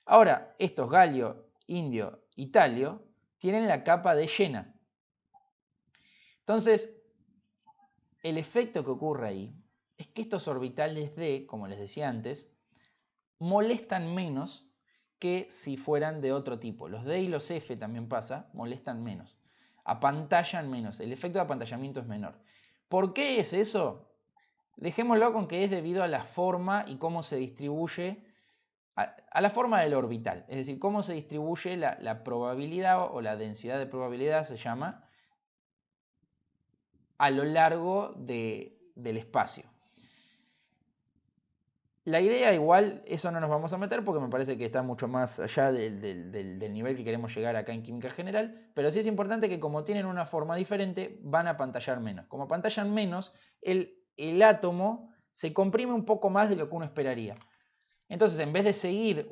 Ahora, estos galio, indio y talio tienen la capa D llena. Entonces, el efecto que ocurre ahí es que estos orbitales D, como les decía antes, molestan menos que si fueran de otro tipo. Los D y los F también pasa, molestan menos, apantallan menos, el efecto de apantallamiento es menor. ¿Por qué es eso? Dejémoslo con que es debido a la forma y cómo se distribuye, a la forma del orbital, es decir, cómo se distribuye la probabilidad o la densidad de probabilidad se llama a lo largo del espacio. La idea igual, eso no nos vamos a meter porque me parece que está mucho más allá del nivel que queremos llegar acá en química general, pero sí es importante que como tienen una forma diferente, van a apantallar menos. Como apantallan menos, el átomo se comprime un poco más de lo que uno esperaría. Entonces, en vez de seguir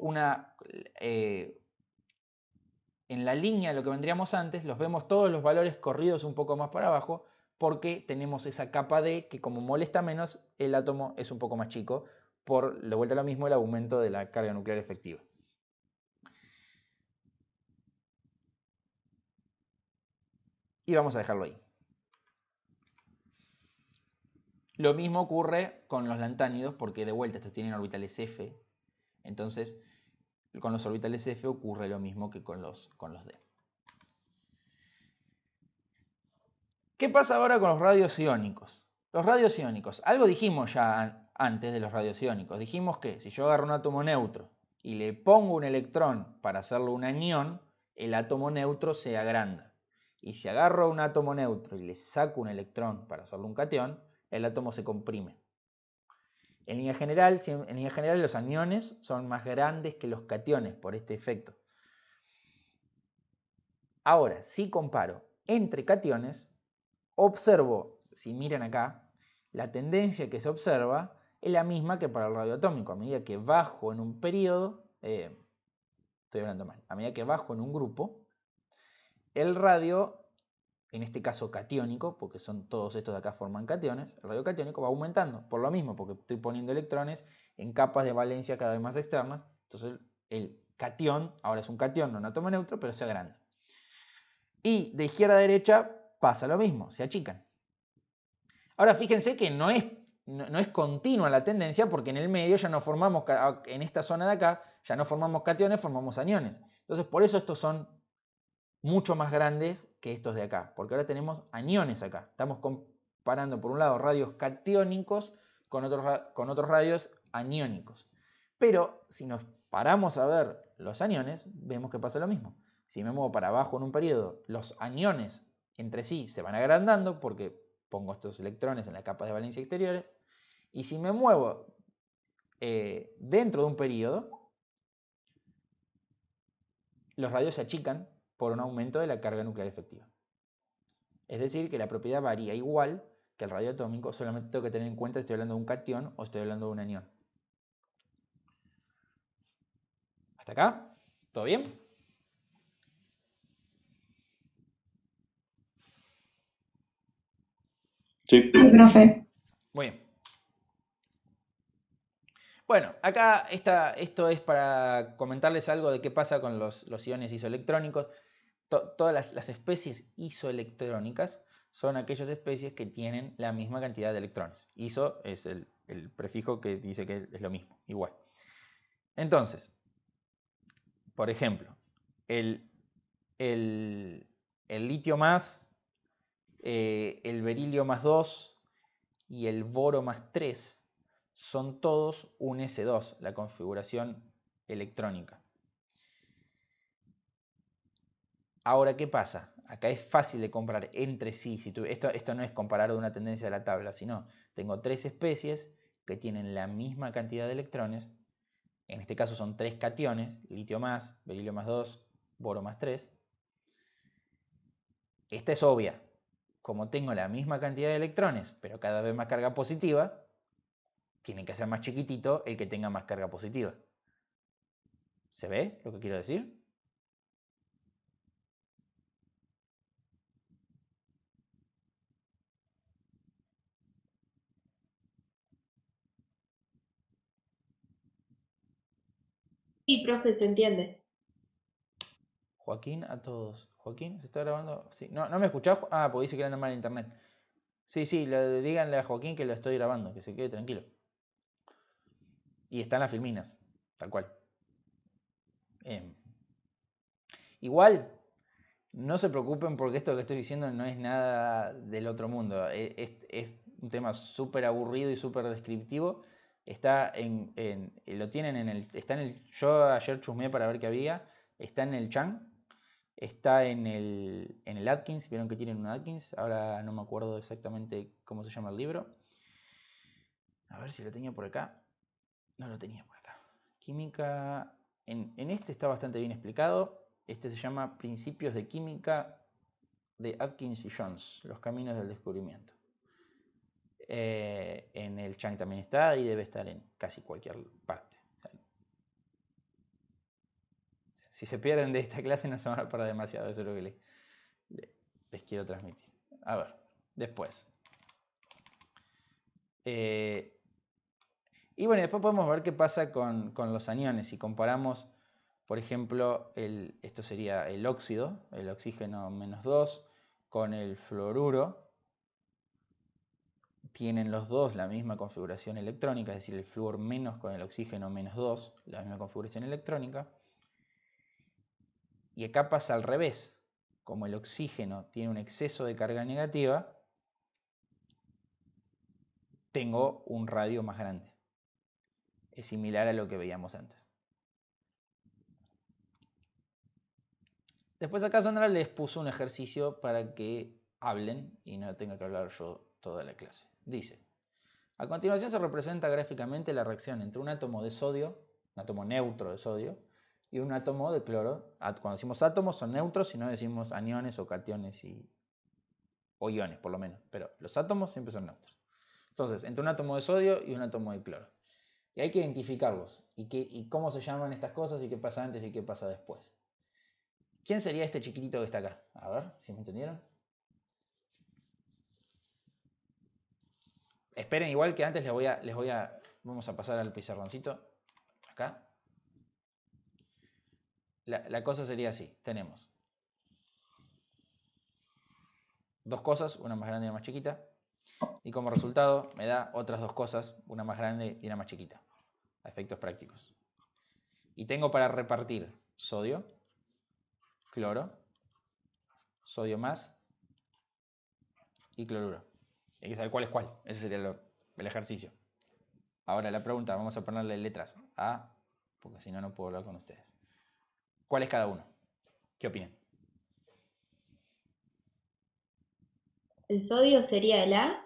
en la línea de lo que vendríamos antes, los vemos todos los valores corridos un poco más para abajo, porque tenemos esa capa D que como molesta menos, el átomo es un poco más chico, por de vuelta a lo mismo el aumento de la carga nuclear efectiva. Y vamos a dejarlo ahí. Lo mismo ocurre con los lantánidos, porque de vuelta estos tienen orbitales F, entonces con los orbitales F ocurre lo mismo que con los D. ¿Qué pasa ahora con los radios iónicos? Los radios iónicos, algo dijimos ya antes de los radios iónicos. Dijimos que si yo agarro un átomo neutro y le pongo un electrón para hacerlo un anión, el átomo neutro se agranda. Y si agarro un átomo neutro y le saco un electrón para hacerlo un catión, el átomo se comprime. En línea general, los aniones son más grandes que los cationes por este efecto. Ahora, si comparo entre cationes, observo, si miran acá, la tendencia que se observa es la misma que para el radio atómico. A medida que bajo en un periodo, estoy hablando mal, a medida que bajo en un grupo, el radio, en este caso catiónico, porque son todos estos de acá forman cationes, el radio catiónico va aumentando, por lo mismo, porque estoy poniendo electrones en capas de valencia cada vez más externas, entonces el catión, ahora es un catión, no un átomo neutro, pero se agranda. Y de izquierda a derecha pasa lo mismo, se achican. Ahora fíjense que no es continua la tendencia porque en el medio ya no formamos, en esta zona de acá, ya no formamos cationes, formamos aniones. Entonces por eso estos son mucho más grandes que estos de acá, porque ahora tenemos aniones acá. Estamos comparando por un lado radios catiónicos con otros radios aniónicos. Pero si nos paramos a ver los aniones, vemos que pasa lo mismo. Si me muevo para abajo en un periodo, los aniones entre sí se van agrandando porque pongo estos electrones en las capas de valencia exteriores. Y si me muevo dentro de un periodo, los radios se achican por un aumento de la carga nuclear efectiva. Es decir, que la propiedad varía igual que el radio atómico, solamente tengo que tener en cuenta si estoy hablando de un catión o estoy hablando de un anión. ¿Hasta acá? ¿Todo bien? Sí. Sí, profe. Muy bien. Bueno, acá esto es para comentarles algo de qué pasa con los iones isoelectrónicos. Todas las especies isoelectrónicas son aquellas especies que tienen la misma cantidad de electrones. Iso es el prefijo que dice que es lo mismo, igual. Entonces, por ejemplo, el litio más, el berilio más 2 y el boro más 3 son todos un S2, la configuración electrónica. Ahora, ¿qué pasa? Acá es fácil de comparar entre sí. Esto no es comparar una tendencia de la tabla, sino tengo tres especies que tienen la misma cantidad de electrones. En este caso son tres cationes, litio más, berilio más 2, boro más 3. Esta es obvia. Como tengo la misma cantidad de electrones, pero cada vez más carga positiva, tiene que ser más chiquitito el que tenga más carga positiva. ¿Se ve lo que quiero decir? Sí, profe, se entiende. Joaquín, a todos. Joaquín, ¿se está grabando? Sí. ¿No me escuchás? Ah, porque dice que anda mal en internet. Sí, díganle a Joaquín que lo estoy grabando, que se quede tranquilo. Y están las filminas, tal cual. Igual, no se preocupen porque esto que estoy diciendo no es nada del otro mundo. Es un tema súper aburrido y súper descriptivo. Lo tienen yo ayer chusmeé para ver qué había. Está en el Chan. Está en el Atkins. Vieron que tienen un Atkins. Ahora no me acuerdo exactamente cómo se llama el libro. A ver si lo tenía por acá. No lo tenía por acá. Química. En este está bastante bien explicado. Este se llama Principios de Química de Atkins y Jones, Los Caminos del Descubrimiento. En el Chang también está y debe estar en casi cualquier parte. O sea, si se pierden de esta clase no se van a parar demasiado, eso es lo que les quiero transmitir. A ver, después. Y bueno, después podemos ver qué pasa con los aniones. Si comparamos, por ejemplo, esto sería el óxido, el oxígeno menos 2, con el fluoruro. Tienen los dos la misma configuración electrónica, es decir, el flúor menos con el oxígeno menos 2, la misma configuración electrónica. Y acá pasa al revés. Como el oxígeno tiene un exceso de carga negativa, tengo un radio más grande. Es similar a lo que veíamos antes. Después acá Sandra les puso un ejercicio para que hablen y no tenga que hablar yo toda la clase. Dice, a continuación se representa gráficamente la reacción entre un átomo de sodio, un átomo neutro de sodio, y un átomo de cloro. Cuando decimos átomos son neutros y no decimos aniones o cationes o iones por lo menos, pero los átomos siempre son neutros. Entonces, entre un átomo de sodio y un átomo de cloro. Y hay que identificarlos y cómo se llaman estas cosas y qué pasa antes y qué pasa después. ¿Quién sería este chiquitito que está acá? A ver, si me entendieron. Esperen, igual que antes vamos a pasar al pizarroncito. Acá. La cosa sería así. Tenemos dos cosas, una más grande y una más chiquita. Y como resultado me da otras dos cosas, una más grande y una más chiquita. A efectos prácticos. Y tengo para repartir sodio, cloro, sodio más y cloruro. Hay que saber cuál es cuál. Ese sería el ejercicio. Ahora la pregunta, vamos a ponerle letras A, porque si no, no puedo hablar con ustedes. ¿Cuál es cada uno? ¿Qué opinan? ¿El sodio sería el A?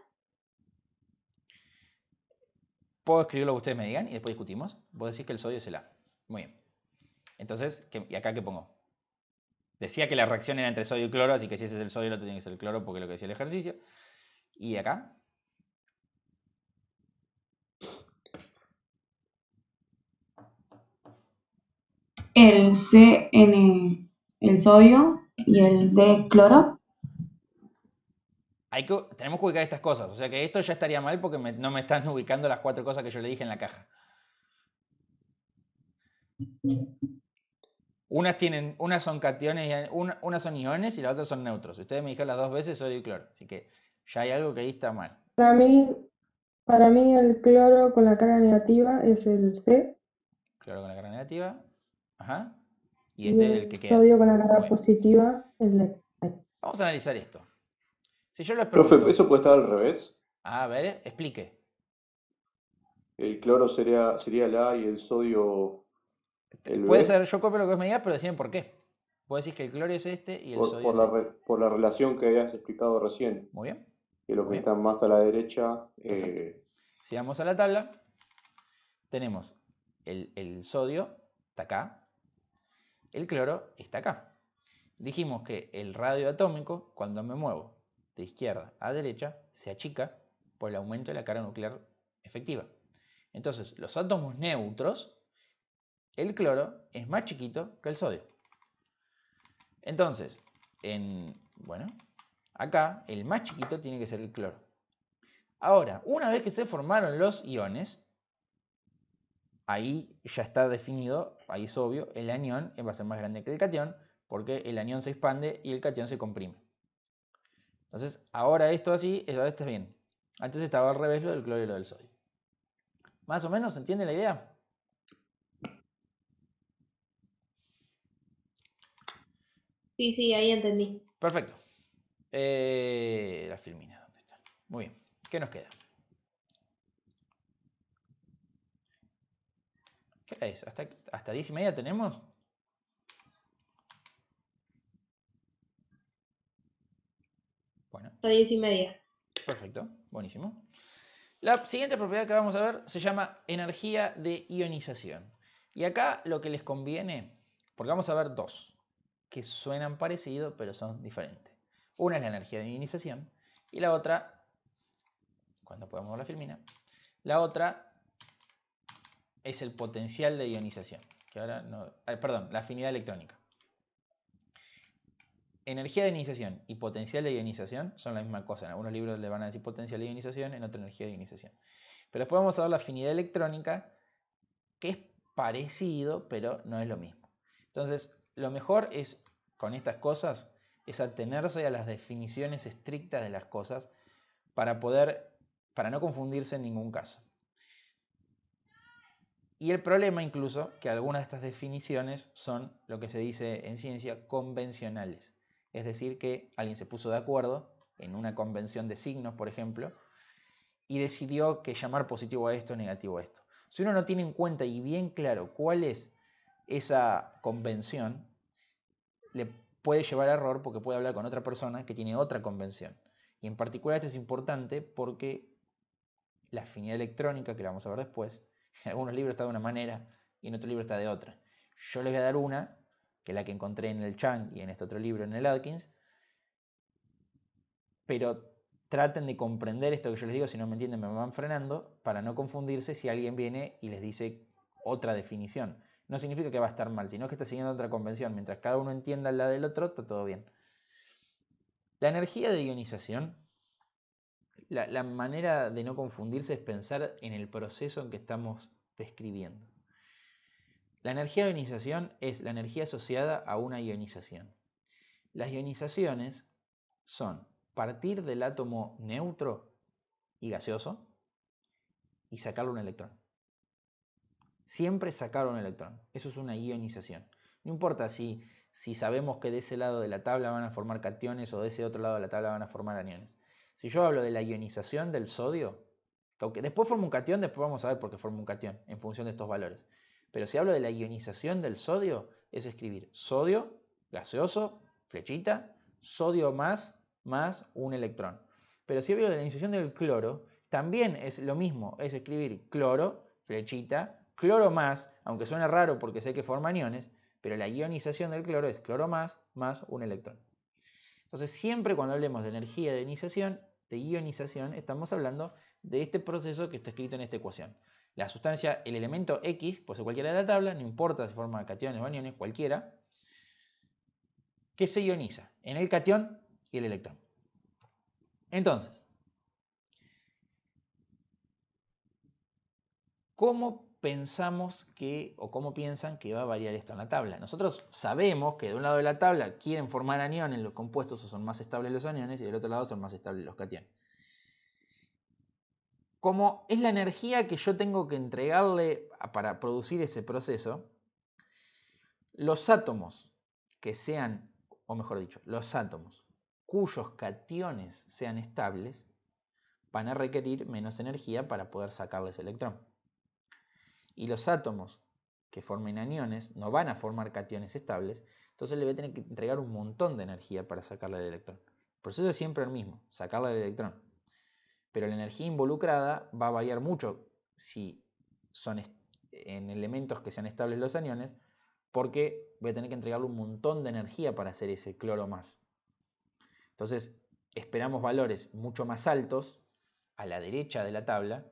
Puedo escribir lo que ustedes me digan y después discutimos. Vos decís que el sodio es el A. Muy bien. Entonces, ¿y acá qué pongo? Decía que la reacción era entre sodio y cloro, así que si ese es el sodio, el otro tiene que ser el cloro, porque es lo que decía el ejercicio. ¿Y acá? El CN, el sodio y el D cloro. tenemos que ubicar estas cosas. O sea que esto ya estaría mal porque no me están ubicando las 4 cosas que yo le dije en la caja. Unas son cationes, unas son iones y las otras son neutros. Ustedes me dijeron las 2 veces sodio y cloro. Así que ya hay algo que ahí está mal. Para mí el cloro con la carga negativa es el C Cloro con la carga negativa. Ajá. Y y este es el el que queda. sodio con la Muy carga bien. positiva el D. Vamos a analizar esto. Si yo les Profe, pregunto, ¿eso puede estar al revés? a ver, explique. El cloro sería el A y el sodio el Puede B ser, yo copio lo que vos me digas, pero deciden por qué. Vos decís que el cloro es este y el sodio es este. por la relación que habías explicado recién, Muy bien, que los muy que bien. están más a la derecha, Perfecto. Si vamos a la tabla, tenemos el sodio, está acá, el cloro está acá. Dijimos que el radio atómico, cuando me muevo de izquierda a derecha, se achica por el aumento de la carga nuclear efectiva. Entonces, los átomos neutros, el cloro es más chiquito que el sodio. Entonces, bueno, acá el más chiquito tiene que ser el cloro. Ahora, una vez que se formaron los iones, ahí ya está definido, ahí es obvio, el anión va a ser más grande que el catión, porque el anión se expande y el catión se comprime. Entonces, ahora esto así, esto está bien. Antes estaba al revés lo del cloro y lo del sodio. ¿Más o menos se entiende la idea? Sí, ahí entendí. Perfecto. La filmina, ¿dónde está? Muy bien. ¿Qué nos queda? ¿Qué hora es? ¿Hasta 10:30 tenemos? Bueno, A 10:30. perfecto. Buenísimo. La siguiente propiedad que vamos a ver se llama energía de ionización. Y acá lo que les conviene, porque vamos a ver 2, que suenan parecidos pero son diferentes. Una es la energía de ionización y la otra, cuando podemos ver la filmina, la otra es el potencial de ionización, que ahora no, perdón, la afinidad electrónica. Energía de ionización y potencial de ionización son la misma cosa. En algunos libros le van a decir potencial de ionización, en otros energía de ionización. Pero después vamos a ver la afinidad electrónica, que es parecido, pero no es lo mismo. Entonces, lo mejor es, con estas cosas, es atenerse a las definiciones estrictas de las cosas para no confundirse en ningún caso. Y el problema incluso, que algunas de estas definiciones son lo que se dice en ciencia convencionales. Es decir, que alguien se puso de acuerdo en una convención de signos, por ejemplo, y decidió que llamar positivo a esto, negativo a esto. Si uno no tiene en cuenta y bien claro cuál es esa convención, le puede llevar a error porque puede hablar con otra persona que tiene otra convención. Y en particular esto es importante porque la afinidad electrónica, que la vamos a ver después, en algunos libros está de una manera y en otro libro está de otra. Yo les voy a dar una, que es la que encontré en el Chang y en este otro libro en el Atkins, pero traten de comprender esto que yo les digo, si no me entienden me van frenando, para no confundirse si alguien viene y les dice otra definición. No significa que va a estar mal, sino que está siguiendo otra convención. Mientras cada uno entienda la del otro, está todo bien. La energía de ionización, la manera de no confundirse es pensar en el proceso en que estamos describiendo. La energía de ionización es la energía asociada a una ionización. Las ionizaciones son partir del átomo neutro y gaseoso y sacarle un electrón. Siempre sacar un electrón. Eso es una ionización. No importa si sabemos que de ese lado de la tabla van a formar cationes o de ese otro lado de la tabla van a formar aniones. Si yo hablo de la ionización del sodio, aunque después forma un catión, después vamos a ver por qué forma un catión en función de estos valores. Pero si hablo de la ionización del sodio, es escribir sodio, gaseoso, flechita, sodio más un electrón. Pero si hablo de la ionización del cloro, también es lo mismo, es escribir cloro, flechita, cloro más, aunque suene raro porque sé que forma aniones, pero la ionización del cloro es cloro más un electrón. Entonces, siempre cuando hablemos de energía de ionización, estamos hablando de este proceso que está escrito en esta ecuación. La sustancia, el elemento X, puede ser cualquiera de la tabla, no importa si forma cationes o aniones, cualquiera, que se ioniza en el catión y el electrón. Entonces, ¿cómo pensamos que, o cómo piensan que va a variar esto en la tabla? Nosotros sabemos que de un lado de la tabla quieren formar aniones los compuestos o son más estables los aniones y del otro lado son más estables los cationes. Como es la energía que yo tengo que entregarle para producir ese proceso, los átomos que sean, o mejor dicho, los átomos cuyos cationes sean estables van a requerir menos energía para poder sacarles electrón. Y los átomos que formen aniones no van a formar cationes estables, entonces le voy a tener que entregar un montón de energía para sacarle el electrón. El proceso es siempre el mismo, sacarle el electrón. Pero la energía involucrada va a variar mucho si son en elementos que sean estables los aniones, porque voy a tener que entregarle un montón de energía para hacer ese cloro más. Entonces esperamos valores mucho más altos a la derecha de la tabla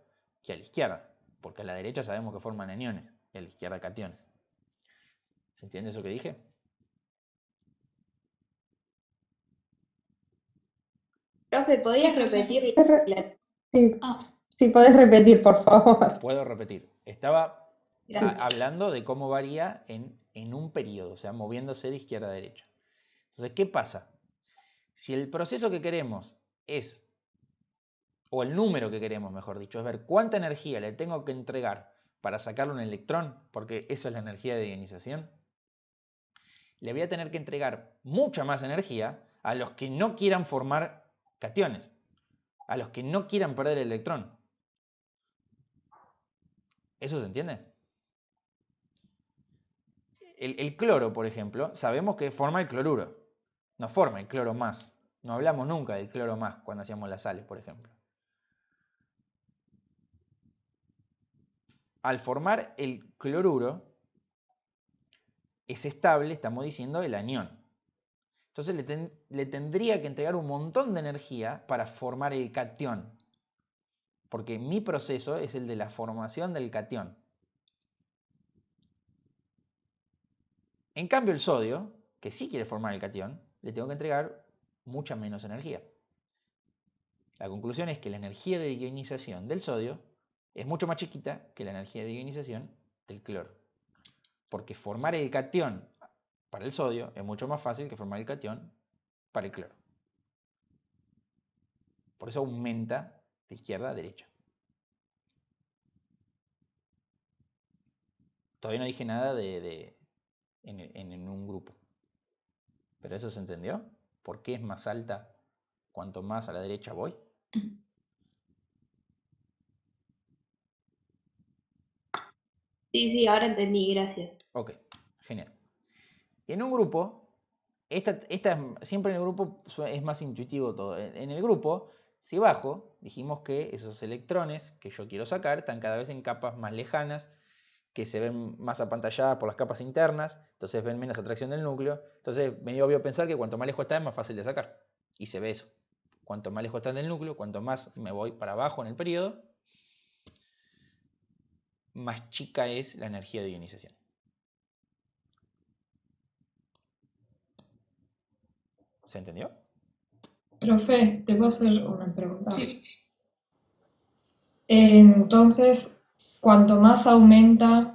que a la izquierda, porque a la derecha sabemos que forman aniones y a la izquierda cationes. ¿Se entiende eso que dije? Profe, ¿podías Sí, profe. repetir Sí, Ah, sí, podés repetir, por favor. Puedo repetir. Estaba Gracias. hablando de cómo varía en un periodo, o sea, moviéndose de izquierda a derecha. Entonces, ¿qué pasa? Si el proceso que queremos es, o el número que queremos, mejor dicho, es ver cuánta energía le tengo que entregar para sacarle un electrón, porque esa es la energía de ionización, le voy a tener que entregar mucha más energía a los que no quieran formar cationes, a los que no quieran perder el electrón. ¿Eso se entiende? El cloro, por ejemplo, sabemos que forma el cloruro, no forma el cloro más. No hablamos nunca del cloro más cuando hacíamos las sales, por ejemplo. Al formar el cloruro, es estable, estamos diciendo, el anión. Entonces le tendría que entregar un montón de energía para formar el catión, porque mi proceso es el de la formación del catión. En cambio el sodio, que sí quiere formar el catión, le tengo que entregar mucha menos energía. La conclusión es que la energía de ionización del sodio es mucho más chiquita que la energía de ionización del cloro. Porque formar el catión para el sodio es mucho más fácil que formar el catión para el cloro. Por eso aumenta de izquierda a derecha. Todavía no dije nada en un grupo. ¿Pero eso se entendió? ¿Por qué es más alta cuanto más a la derecha voy? Sí, ahora entendí, gracias. Ok, genial. En un grupo, siempre en el grupo es más intuitivo todo. En el grupo, si bajo, dijimos que esos electrones que yo quiero sacar están cada vez en capas más lejanas, que se ven más apantalladas por las capas internas, entonces ven menos atracción del núcleo. Entonces, medio obvio pensar que cuanto más lejos está es más fácil de sacar. Y se ve eso. Cuanto más lejos está del núcleo, cuanto más me voy para abajo en el periodo, más chica es la energía de ionización. ¿Se entendió? profe, ¿te puedo hacer una pregunta? sí. Entonces, cuanto más aumenta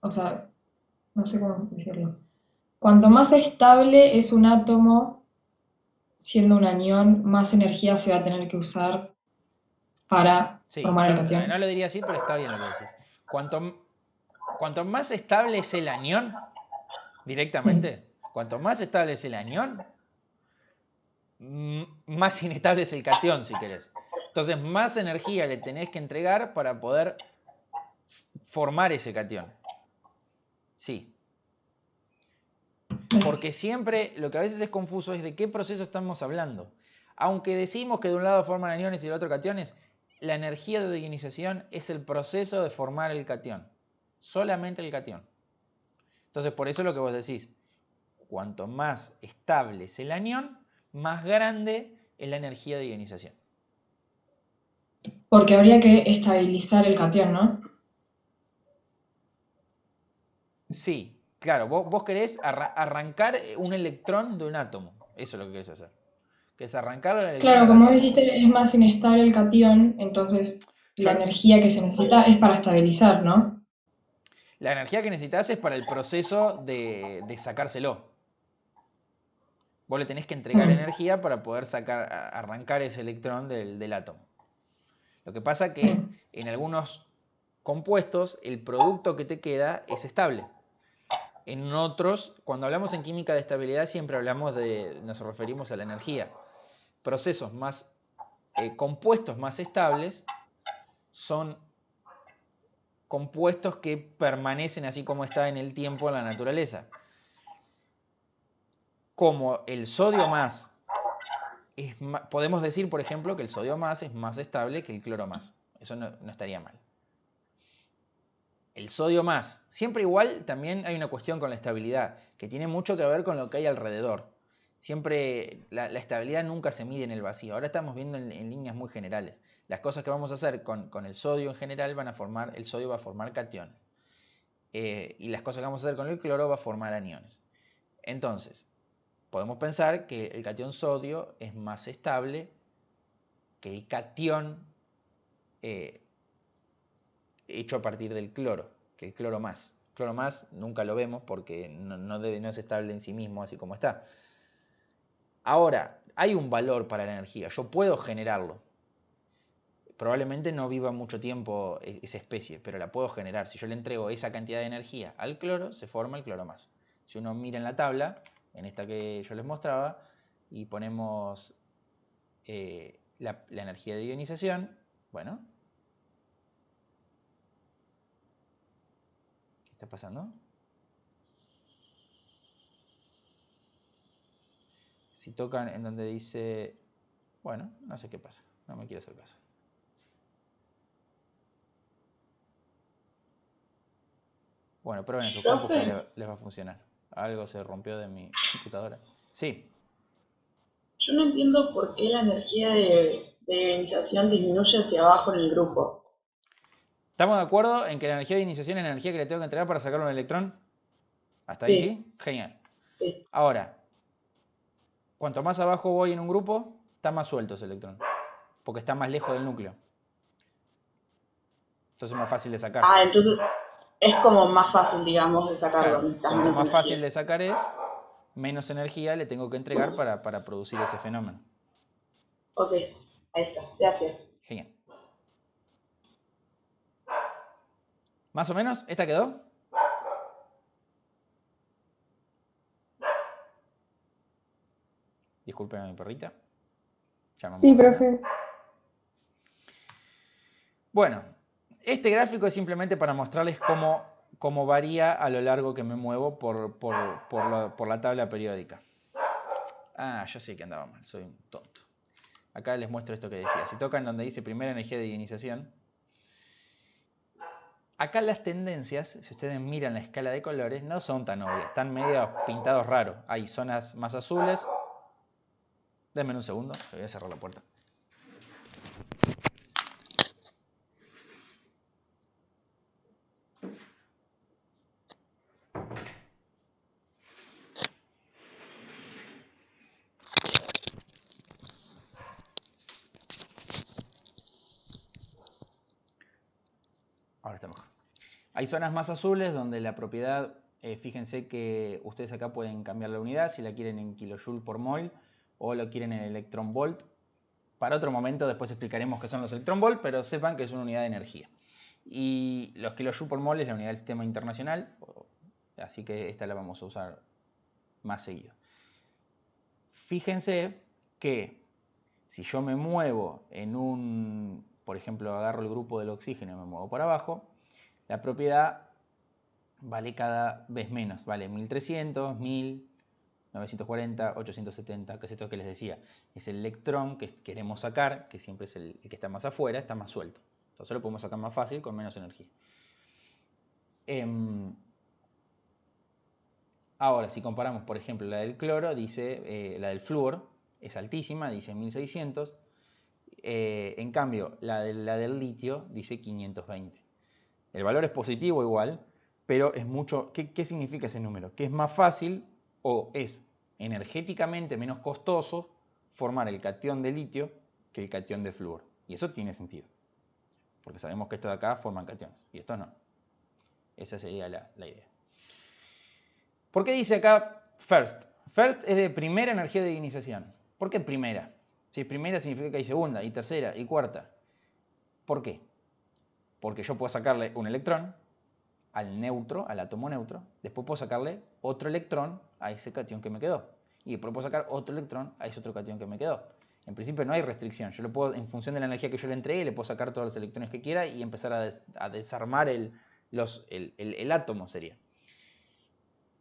o sea, no sé cómo decirlo. Cuanto más estable es un átomo, siendo un anión, más energía se va a tener que usar para Sí, formar yo el catión. no lo diría así, pero está bien lo que decís. Cuanto más estable es el anión, directamente, cuanto más estable es el anión, más inestable es el catión, si querés. Entonces, más energía le tenés que entregar para poder formar ese catión. Sí. Porque siempre lo que a veces es confuso es de qué proceso estamos hablando. Aunque decimos que de un lado forman aniones y del otro cationes, la energía de ionización es el proceso de formar el catión. Solamente el catión. Entonces, por eso es lo que vos decís. Cuanto más estable es el anión, más grande es la energía de ionización. Porque habría que estabilizar el catión, ¿no? Sí, claro, vos querés arrancar un electrón de un átomo. Eso es lo que querés hacer. que es arrancar el electrón Claro, del como átomo. dijiste, es más inestable el catión, entonces la energía que se necesita es para estabilizar, ¿no? La energía que necesitas es para el proceso de sacárselo. Vos le tenés que entregar energía para poder arrancar ese electrón del átomo. Lo que pasa que en algunos compuestos el producto que te queda es estable. En otros, cuando hablamos en química de estabilidad, siempre nos referimos a la energía. Procesos compuestos más estables son compuestos que permanecen así como está en el tiempo en la naturaleza. Como el sodio más, podemos decir, por ejemplo, que el sodio más es más estable que el cloro más. Eso no estaría mal. El sodio más, siempre igual, también hay una cuestión con la estabilidad, que tiene mucho que ver con lo que hay alrededor. Siempre la estabilidad nunca se mide en el vacío. Ahora estamos viendo en líneas muy generales. Las cosas que vamos a hacer con el sodio en general el sodio va a formar cationes. Y las cosas que vamos a hacer con el cloro va a formar aniones. Entonces, podemos pensar que el catión sodio es más estable que el catión hecho a partir del cloro, que el cloro más. El cloro más nunca lo vemos porque no es estable en sí mismo así como está. Ahora, hay un valor para la energía, yo puedo generarlo. Probablemente no viva mucho tiempo esa especie, pero la puedo generar. Si yo le entrego esa cantidad de energía al cloro, se forma el cloro más. Si uno mira en la tabla, en esta que yo les mostraba, y ponemos la energía de ionización, bueno, ¿qué está pasando? Si tocan en donde dice, bueno, no sé qué pasa, no me quiero hacer caso. Bueno, prueben en sus compus que les va a funcionar. Algo se rompió de mi computadora. Sí. Yo no entiendo por qué la energía de ionización disminuye hacia abajo en el grupo. ¿Estamos de acuerdo en que la energía de iniciación es la energía que le tengo que entregar para sacarle un electrón? ¿Hasta ahí sí? Genial. Sí. Ahora, cuanto más abajo voy en un grupo, está más suelto ese electrón. Porque está más lejos del núcleo. Entonces es más fácil de sacar. Ah, entonces es como más fácil, digamos, de sacarlo. Claro, Necesitas cuanto menos más fácil energía. de sacar es, menos energía le tengo que entregar para producir ese fenómeno. Ok, ahí está. Gracias. Genial. ¿Más o menos? ¿Esta quedó? Disculpen a mi perrita. Sí, profe. Bueno, este gráfico es simplemente para mostrarles cómo varía a lo largo que me muevo por la tabla periódica. Ah, ya sé que andaba mal, soy un tonto. Acá les muestro esto que decía. Si tocan donde dice primera energía de ionización, acá las tendencias, si ustedes miran la escala de colores, no son tan obvias, están medio pintados raros. Hay zonas más azules. Denme un segundo, voy a cerrar la puerta. Ahora está mejor. Hay zonas más azules donde la propiedad, fíjense que ustedes acá pueden cambiar la unidad, si la quieren en kilojoule por mol o lo quieren en electron volt. Para otro momento después explicaremos qué son los electron volt, pero sepan que es una unidad de energía. Y los kilojoule por mol es la unidad del sistema internacional, así que esta la vamos a usar más seguido. Fíjense que si yo me muevo por ejemplo, agarro el grupo del oxígeno y me muevo para abajo, la propiedad vale cada vez menos, vale 1300, 1000, 940, 870, que es esto que les decía. Es el electrón que queremos sacar, que siempre es el que está más afuera, está más suelto. Entonces lo podemos sacar más fácil con menos energía. Ahora, si comparamos, por ejemplo, la del cloro, dice, la del flúor es altísima, dice 1600. En cambio, la del litio dice 520. El valor es positivo igual, pero es mucho. ¿Qué significa ese número? Que es más fácil o es energéticamente menos costoso formar el catión de litio que el catión de flúor. Y eso tiene sentido, porque sabemos que estos de acá forman cationes, y estos no. Esa sería la idea. ¿Por qué dice acá first? First es de primera energía de ionización. ¿Por qué primera? Si es primera significa que hay segunda, y tercera, y cuarta. ¿Por qué? Porque yo puedo sacarle un electrón al neutro, al átomo neutro, después puedo sacarle otro electrón a ese catión que me quedó, y después puedo sacar otro electrón a ese otro catión que me quedó. En principio no hay restricción, yo le puedo, en función de la energía que yo le entregué, le puedo sacar todos los electrones que quiera y empezar a desarmar el átomo sería.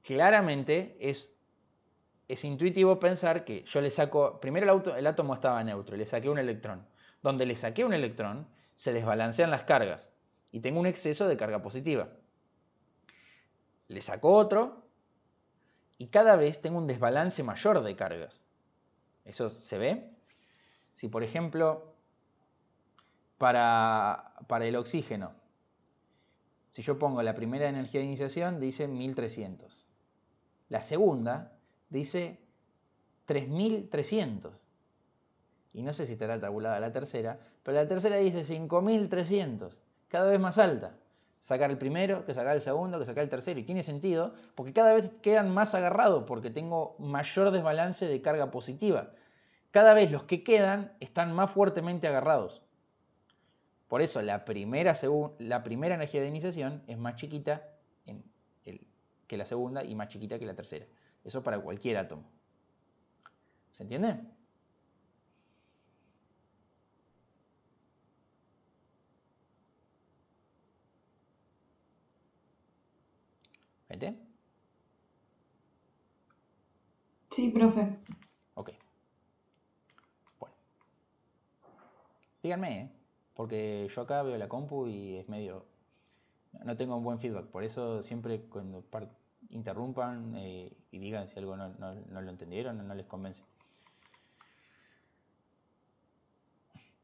Claramente es intuitivo pensar que yo le saco, primero el átomo estaba neutro, le saqué un electrón. Donde le saqué un electrón, se desbalancean las cargas y tengo un exceso de carga positiva. Le saco otro y cada vez tengo un desbalance mayor de cargas. ¿Eso se ve? Si por ejemplo, para el oxígeno, si yo pongo la primera energía de iniciación, dice 1300. La segunda dice 3300. Y no sé si estará tabulada la tercera, pero la tercera dice 5300, cada vez más alta. Sacar el primero, que sacar el segundo, que sacar el tercero. Y tiene sentido porque cada vez quedan más agarrados porque tengo mayor desbalance de carga positiva. Cada vez los que quedan están más fuertemente agarrados. Por eso la primera energía de iniciación es más chiquita que la segunda y más chiquita que la tercera. Eso para cualquier átomo. ¿Se entiende? ¿Vete? Sí, profe. Ok. Bueno. Díganme, porque yo acá veo la compu y es medio... No tengo un buen feedback, por eso siempre cuando interrumpan y digan si algo no lo entendieron o no les convence.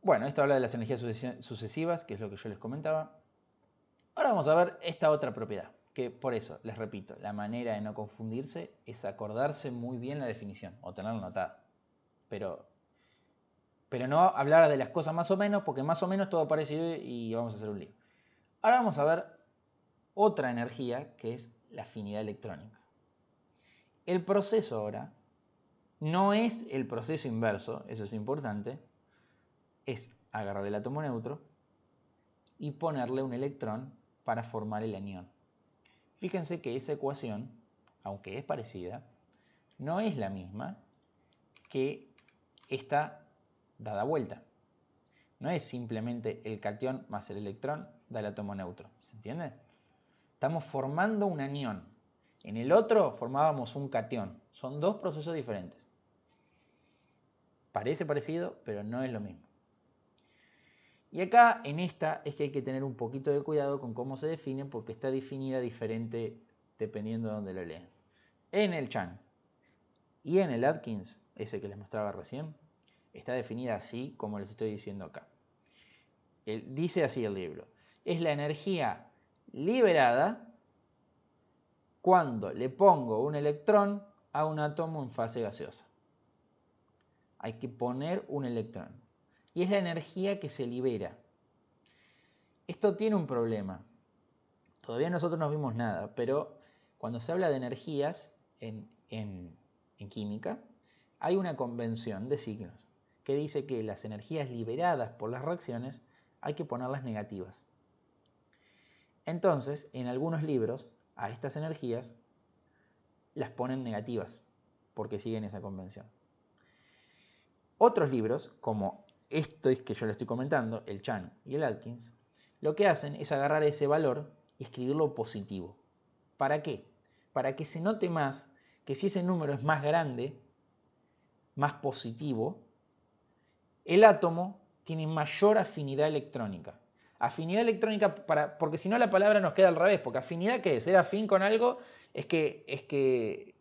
Bueno, esto habla de las energías sucesivas, que es lo que yo les comentaba. Ahora vamos a ver esta otra propiedad, que por eso, les repito, la manera de no confundirse es acordarse muy bien la definición, o tenerla anotada. Pero no hablar de las cosas más o menos, porque más o menos todo parecido y vamos a hacer un lío. Ahora vamos a ver otra energía, que es la afinidad electrónica. El proceso ahora no es el proceso inverso, eso es importante, es agarrar el átomo neutro y ponerle un electrón para formar el anión. Fíjense que esa ecuación, aunque es parecida, no es la misma que esta dada vuelta. No es simplemente el catión más el electrón da el átomo neutro. ¿Se entiende? Estamos formando un anión. En el otro formábamos un catión. Son dos procesos diferentes. Parece parecido, pero no es lo mismo. Y acá, en esta, es que hay que tener un poquito de cuidado con cómo se define, porque está definida diferente dependiendo de dónde lo lean. En el Chan y en el Atkins, ese que les mostraba recién, está definida así como les estoy diciendo acá. Dice así el libro. Es la energía liberada cuando le pongo un electrón a un átomo en fase gaseosa. Hay que poner un electrón. Y es la energía que se libera. Esto tiene un problema. Todavía nosotros no vimos nada, pero cuando se habla de energías en química, hay una convención de signos que dice que las energías liberadas por las reacciones hay que ponerlas negativas. Entonces, en algunos libros, a estas energías las ponen negativas, porque siguen esa convención. Otros libros, como estos que yo les estoy comentando, el Chan y el Atkins, lo que hacen es agarrar ese valor y escribirlo positivo. ¿Para qué? Para que se note más que si ese número es más grande, más positivo, el átomo tiene mayor afinidad electrónica. Afinidad electrónica, porque si no la palabra nos queda al revés, porque afinidad, ¿qué es? Ser afín con algo es que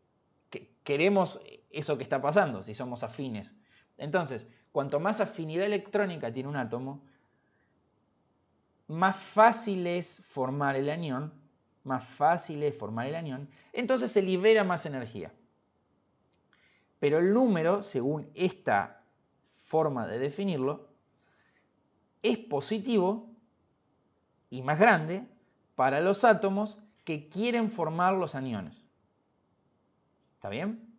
queremos eso que está pasando, si somos afines. Entonces, cuanto más afinidad electrónica tiene un átomo, más fácil es formar el anión, entonces se libera más energía. Pero el número, según esta forma de definirlo, es positivo y más grande para los átomos que quieren formar los aniones. ¿Está bien?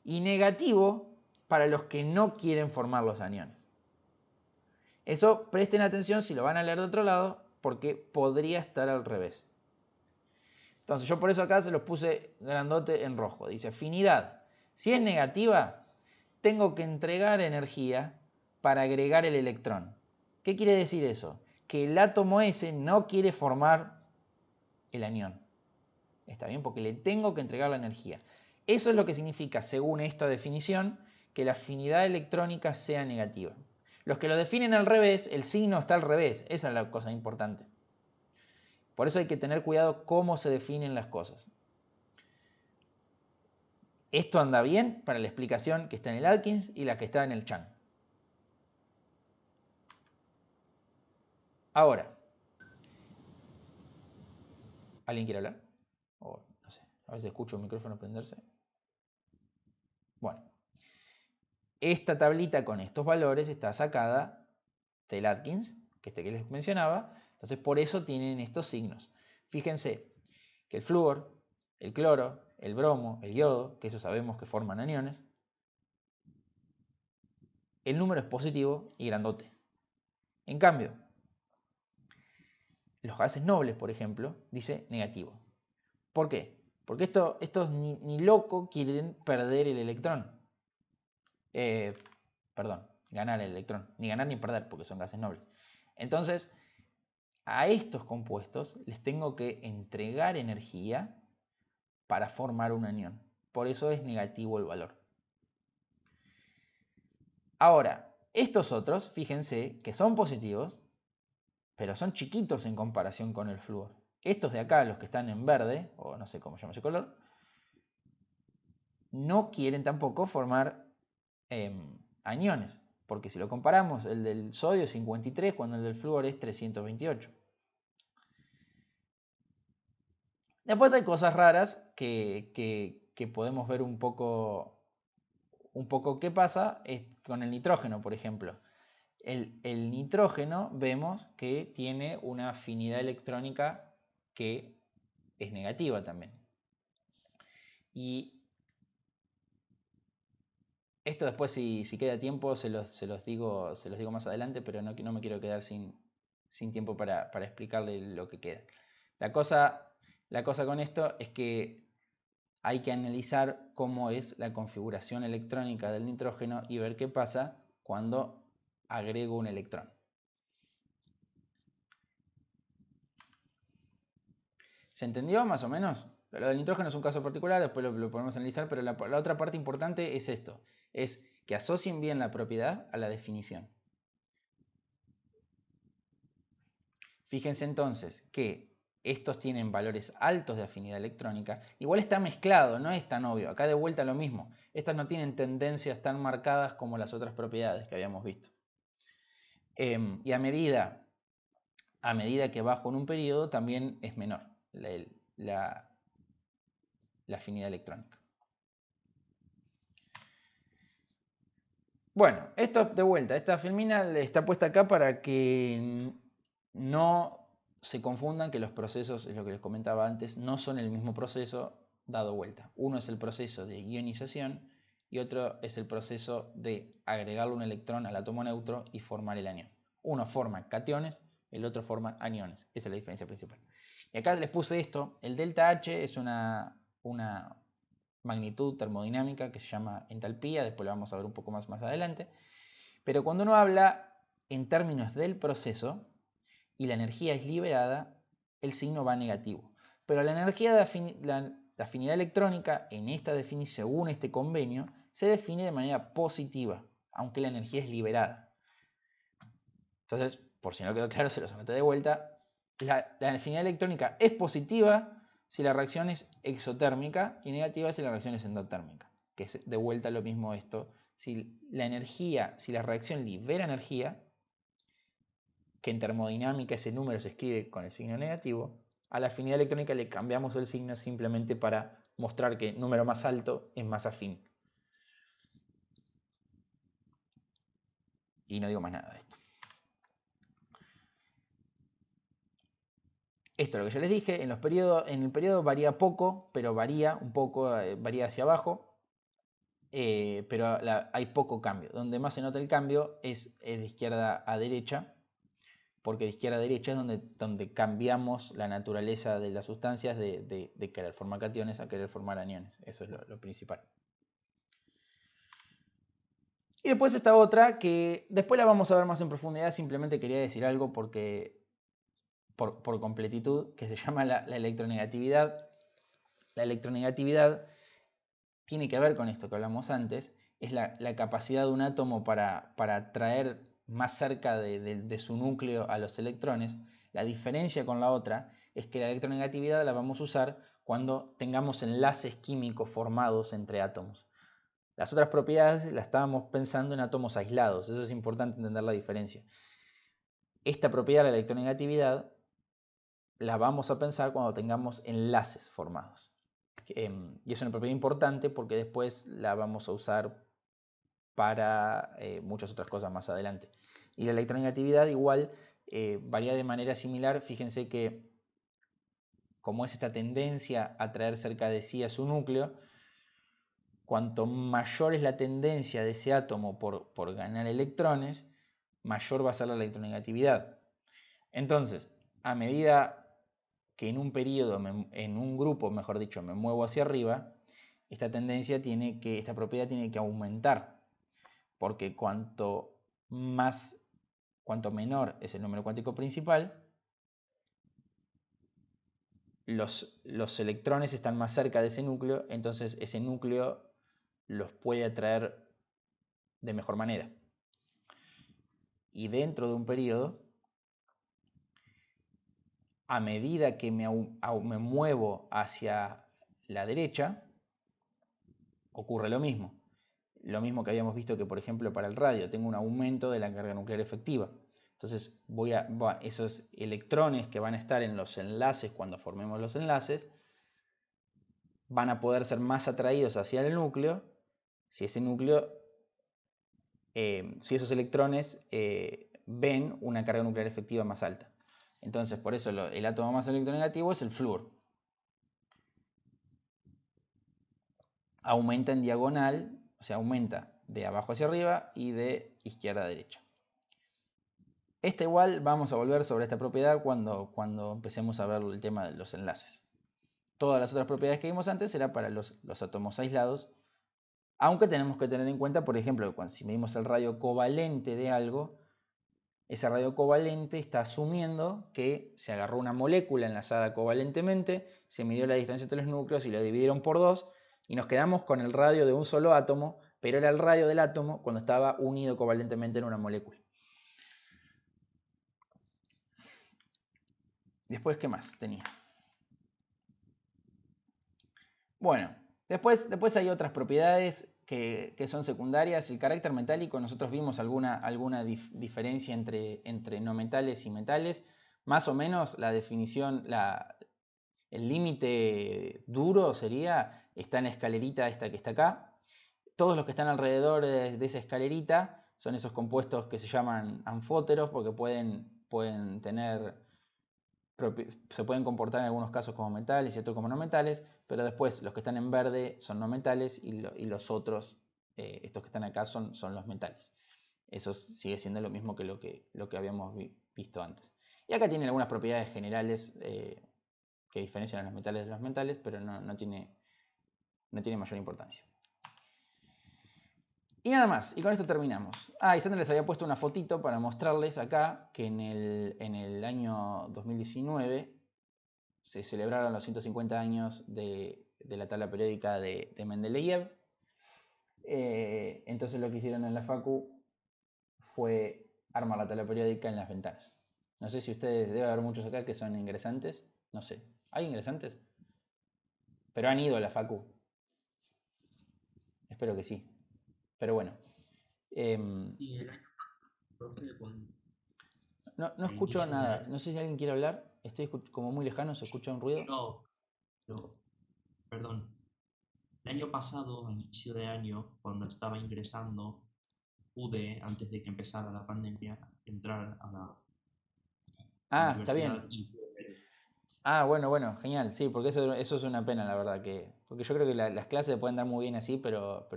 Y negativo para los que no quieren formar los aniones. Eso presten atención si lo van a leer de otro lado, porque podría estar al revés. Entonces yo por eso acá se los puse grandote en rojo. Dice afinidad. Si es negativa, tengo que entregar energía para agregar el electrón. ¿Qué quiere decir eso? Que el átomo ese no quiere formar el anión. ¿Está bien? Porque le tengo que entregar la energía. Eso es lo que significa, según esta definición, que la afinidad electrónica sea negativa. Los que lo definen al revés, el signo está al revés. Esa es la cosa importante. Por eso hay que tener cuidado cómo se definen las cosas. Esto anda bien para la explicación que está en el Atkins y la que está en el Chan. Ahora, ¿alguien quiere hablar? O no sé, a veces escucho el micrófono prenderse. Bueno, esta tablita con estos valores está sacada del Atkins, que les mencionaba. Entonces, por eso tienen estos signos. Fíjense que el flúor, el cloro, el bromo, el yodo, que eso sabemos que forman aniones, el número es positivo y grandote. En cambio, los gases nobles, por ejemplo, dice negativo. ¿Por qué? Porque estos ni loco quieren perder el electrón. Perdón, ganar el electrón. Ni ganar ni perder, porque son gases nobles. Entonces, a estos compuestos les tengo que entregar energía para formar un anión. Por eso es negativo el valor. Ahora, estos otros, fíjense que son positivos, pero son chiquitos en comparación con el flúor. Estos de acá, los que están en verde, o no sé cómo se llama ese color, no quieren tampoco formar aniones, porque si lo comparamos, el del sodio es 53 cuando el del flúor es 328. Después hay cosas raras que podemos ver un poco qué pasa con el nitrógeno, por ejemplo. El nitrógeno vemos que tiene una afinidad electrónica que es negativa también. Y esto después, si queda tiempo, se los digo más adelante, pero no me quiero quedar sin tiempo para explicarle lo que queda. La cosa con esto es que hay que analizar cómo es la configuración electrónica del nitrógeno y ver qué pasa cuando agrego un electrón. ¿Se entendió más o menos? Lo del nitrógeno es un caso particular, después lo podemos analizar, pero la otra parte importante es esto, es que asocien bien la propiedad a la definición. Fíjense entonces que estos tienen valores altos de afinidad electrónica. Igual está mezclado, no es tan obvio. Acá de vuelta lo mismo. Estas no tienen tendencias tan marcadas como las otras propiedades que habíamos visto. Y a medida que bajo en un periodo, también es menor la afinidad electrónica. Bueno, esto de vuelta, esta filmina está puesta acá para que no se confundan que los procesos, es lo que les comentaba antes, no son el mismo proceso dado vuelta. Uno es el proceso de ionización y otro es el proceso de agregarle un electrón al átomo neutro y formar el anión. Uno forma cationes, el otro forma aniones. Esa es la diferencia principal. Y acá les puse esto. El delta H es una magnitud termodinámica que se llama entalpía, después lo vamos a ver un poco más adelante. Pero cuando uno habla en términos del proceso y la energía es liberada, el signo va negativo. Pero la energía de la afinidad electrónica, en esta definición, según este convenio, se define de manera positiva, aunque la energía es liberada. Entonces, por si no quedó claro, se los anoté de vuelta. La afinidad electrónica es positiva si la reacción es exotérmica y negativa si la reacción es endotérmica. Que es de vuelta lo mismo esto. Si la reacción libera energía, que en termodinámica ese número se escribe con el signo negativo, a la afinidad electrónica le cambiamos el signo simplemente para mostrar que el número más alto es más afín. Y no digo más nada de esto. Esto es lo que yo les dije, en el periodo varía poco, pero varía un poco, varía hacia abajo, pero hay poco cambio. Donde más se nota el cambio es de izquierda a derecha, porque de izquierda a derecha es donde cambiamos la naturaleza de las sustancias de querer formar cationes a querer formar aniones. Eso es lo principal. Y después esta otra, que después la vamos a ver más en profundidad, simplemente quería decir algo porque por completitud, que se llama la electronegatividad. La electronegatividad tiene que ver con esto que hablamos antes, es la capacidad de un átomo para atraer más cerca de su núcleo a los electrones. La diferencia con la otra es que la electronegatividad la vamos a usar cuando tengamos enlaces químicos formados entre átomos. Las otras propiedades las estábamos pensando en átomos aislados, eso es importante entender la diferencia. Esta propiedad de la electronegatividad la vamos a pensar cuando tengamos enlaces formados. Y es una propiedad importante porque después la vamos a usar para muchas otras cosas más adelante. Y la electronegatividad igual varía de manera similar. Fíjense que como es esta tendencia a traer cerca de sí a su núcleo, cuanto mayor es la tendencia de ese átomo por ganar electrones, mayor va a ser la electronegatividad. Entonces, a medida que en un periodo, en un grupo, mejor dicho, me muevo hacia arriba, esta propiedad tiene que aumentar, porque cuanto menor es el número cuántico principal, los electrones están más cerca de ese núcleo, entonces ese núcleo los puede atraer de mejor manera. Y dentro de un periodo, a medida que me muevo hacia la derecha, ocurre lo mismo. Lo mismo que habíamos visto que, por ejemplo, para el radio tengo un aumento de la carga nuclear efectiva. Entonces, esos electrones que van a estar en los enlaces cuando formemos los enlaces van a poder ser más atraídos hacia el núcleo si ese núcleo, si esos electrones ven una carga nuclear efectiva más alta. Entonces, por eso el átomo más electronegativo es el flúor. Aumenta en diagonal, o sea, aumenta de abajo hacia arriba y de izquierda a derecha. Esta igual vamos a volver sobre esta propiedad cuando empecemos a ver el tema de los enlaces. Todas las otras propiedades que vimos antes eran para los átomos aislados, aunque tenemos que tener en cuenta, por ejemplo, que si medimos el radio covalente de algo, ese radio covalente está asumiendo que se agarró una molécula enlazada covalentemente, se midió la distancia entre los núcleos y lo dividieron por 2, y nos quedamos con el radio de un solo átomo, pero era el radio del átomo cuando estaba unido covalentemente en una molécula. Después, ¿qué más tenía? Bueno, después hay otras propiedades que son secundarias. El carácter metálico, nosotros vimos alguna diferencia entre no metales y metales. Más o menos la definición, el límite duro está en la escalerita esta que está acá. Todos los que están alrededor de esa escalerita son esos compuestos que se llaman anfóteros porque se pueden comportar en algunos casos como metales y otros como no metales, pero después los que están en verde son no metales y los otros, estos que están acá, son los metales. Eso sigue siendo lo mismo que lo que habíamos visto antes. Y acá tienen algunas propiedades generales que diferencian a los metales de los metales, pero no tiene mayor importancia. Y nada más, y con esto terminamos. Y Sandra les había puesto una fotito para mostrarles acá que en el año 2019 se celebraron los 150 años de la tabla periódica de Mendeleev. Entonces lo que hicieron en la Facu fue armar la tabla periódica en las ventanas. No sé si ustedes, debe haber muchos acá que son ingresantes, no sé. ¿Hay ingresantes? Pero han ido a la Facu. Espero que sí. Pero bueno. Sí, el año profe, No escucho nada. No sé si alguien quiere hablar. Estoy como muy lejano, ¿se escucha un ruido? No, perdón. El año pasado, a inicio de año, cuando estaba ingresando, pude, antes de que empezara la pandemia, entrar a la Ah, está bien. universidad y pude ver. Ah, bueno, genial. Sí, porque eso es una pena, la verdad. Porque yo creo que las clases se pueden dar muy bien así, pero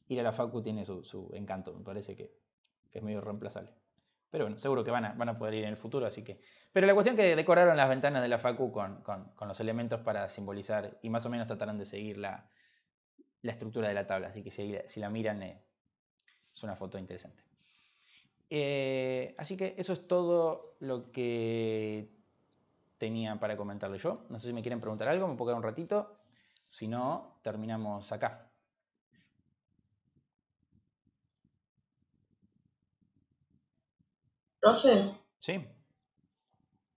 ir a la facu tiene su encanto. Me parece que es medio reemplazable. Pero bueno, seguro que van a poder ir en el futuro, así que... Pero la cuestión es que decoraron las ventanas de la facu con los elementos para simbolizar y más o menos trataron de seguir la estructura de la tabla. Así que si la miran, es una foto interesante. Así que eso es todo lo que tenía para comentarle yo. No sé si me quieren preguntar algo, me puedo quedar un ratito. Si no, terminamos acá. Profe, ¿Sí?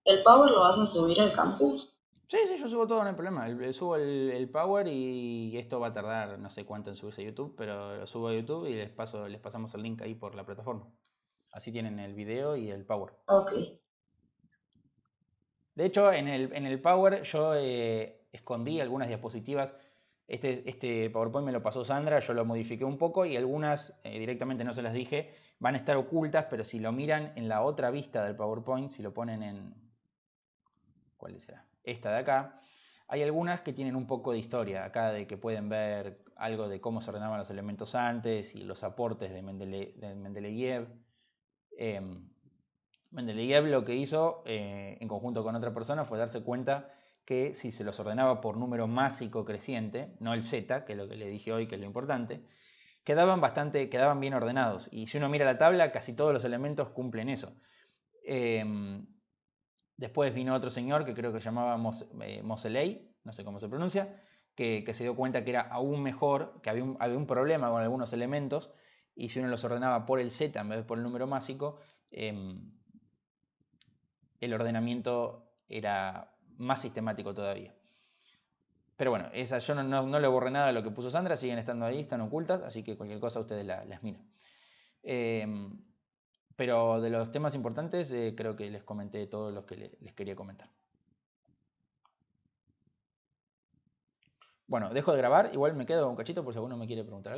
¿el Power lo vas a subir al campus? Sí, yo subo todo, no hay problema. Subo el Power y esto va a tardar no sé cuánto en subirse a YouTube, pero lo subo a YouTube y les pasamos el link ahí por la plataforma. Así tienen el video y el Power. Ok. De hecho, en el Power yo escondí algunas diapositivas. Este PowerPoint me lo pasó Sandra, yo lo modifiqué un poco y algunas directamente no se las dije. Van a estar ocultas, pero si lo miran en la otra vista del PowerPoint, si lo ponen en... ¿Cuál será? Esta de acá. Hay algunas que tienen un poco de historia acá, de que pueden ver algo de cómo se ordenaban los elementos antes y los aportes de Mendeleev. Mendeleev lo que hizo en conjunto con otra persona fue darse cuenta que si se los ordenaba por número másico creciente, no el z, que es lo que le dije hoy que es lo importante, quedaban bien ordenados. Y si uno mira la tabla, casi todos los elementos cumplen eso. Después vino otro señor que creo que se llamaba Moseley, no sé cómo se pronuncia, que se dio cuenta que era aún mejor, que había un problema con algunos elementos, y si uno los ordenaba por el z en vez de por el número másico, el ordenamiento era más sistemático todavía. Pero bueno, yo no le borré nada de lo que puso Sandra, siguen estando ahí, están ocultas, así que cualquier cosa ustedes las miran. Pero de los temas importantes creo que les comenté todos los que les quería comentar. Bueno, dejo de grabar, igual me quedo un cachito por si alguno me quiere preguntar algo.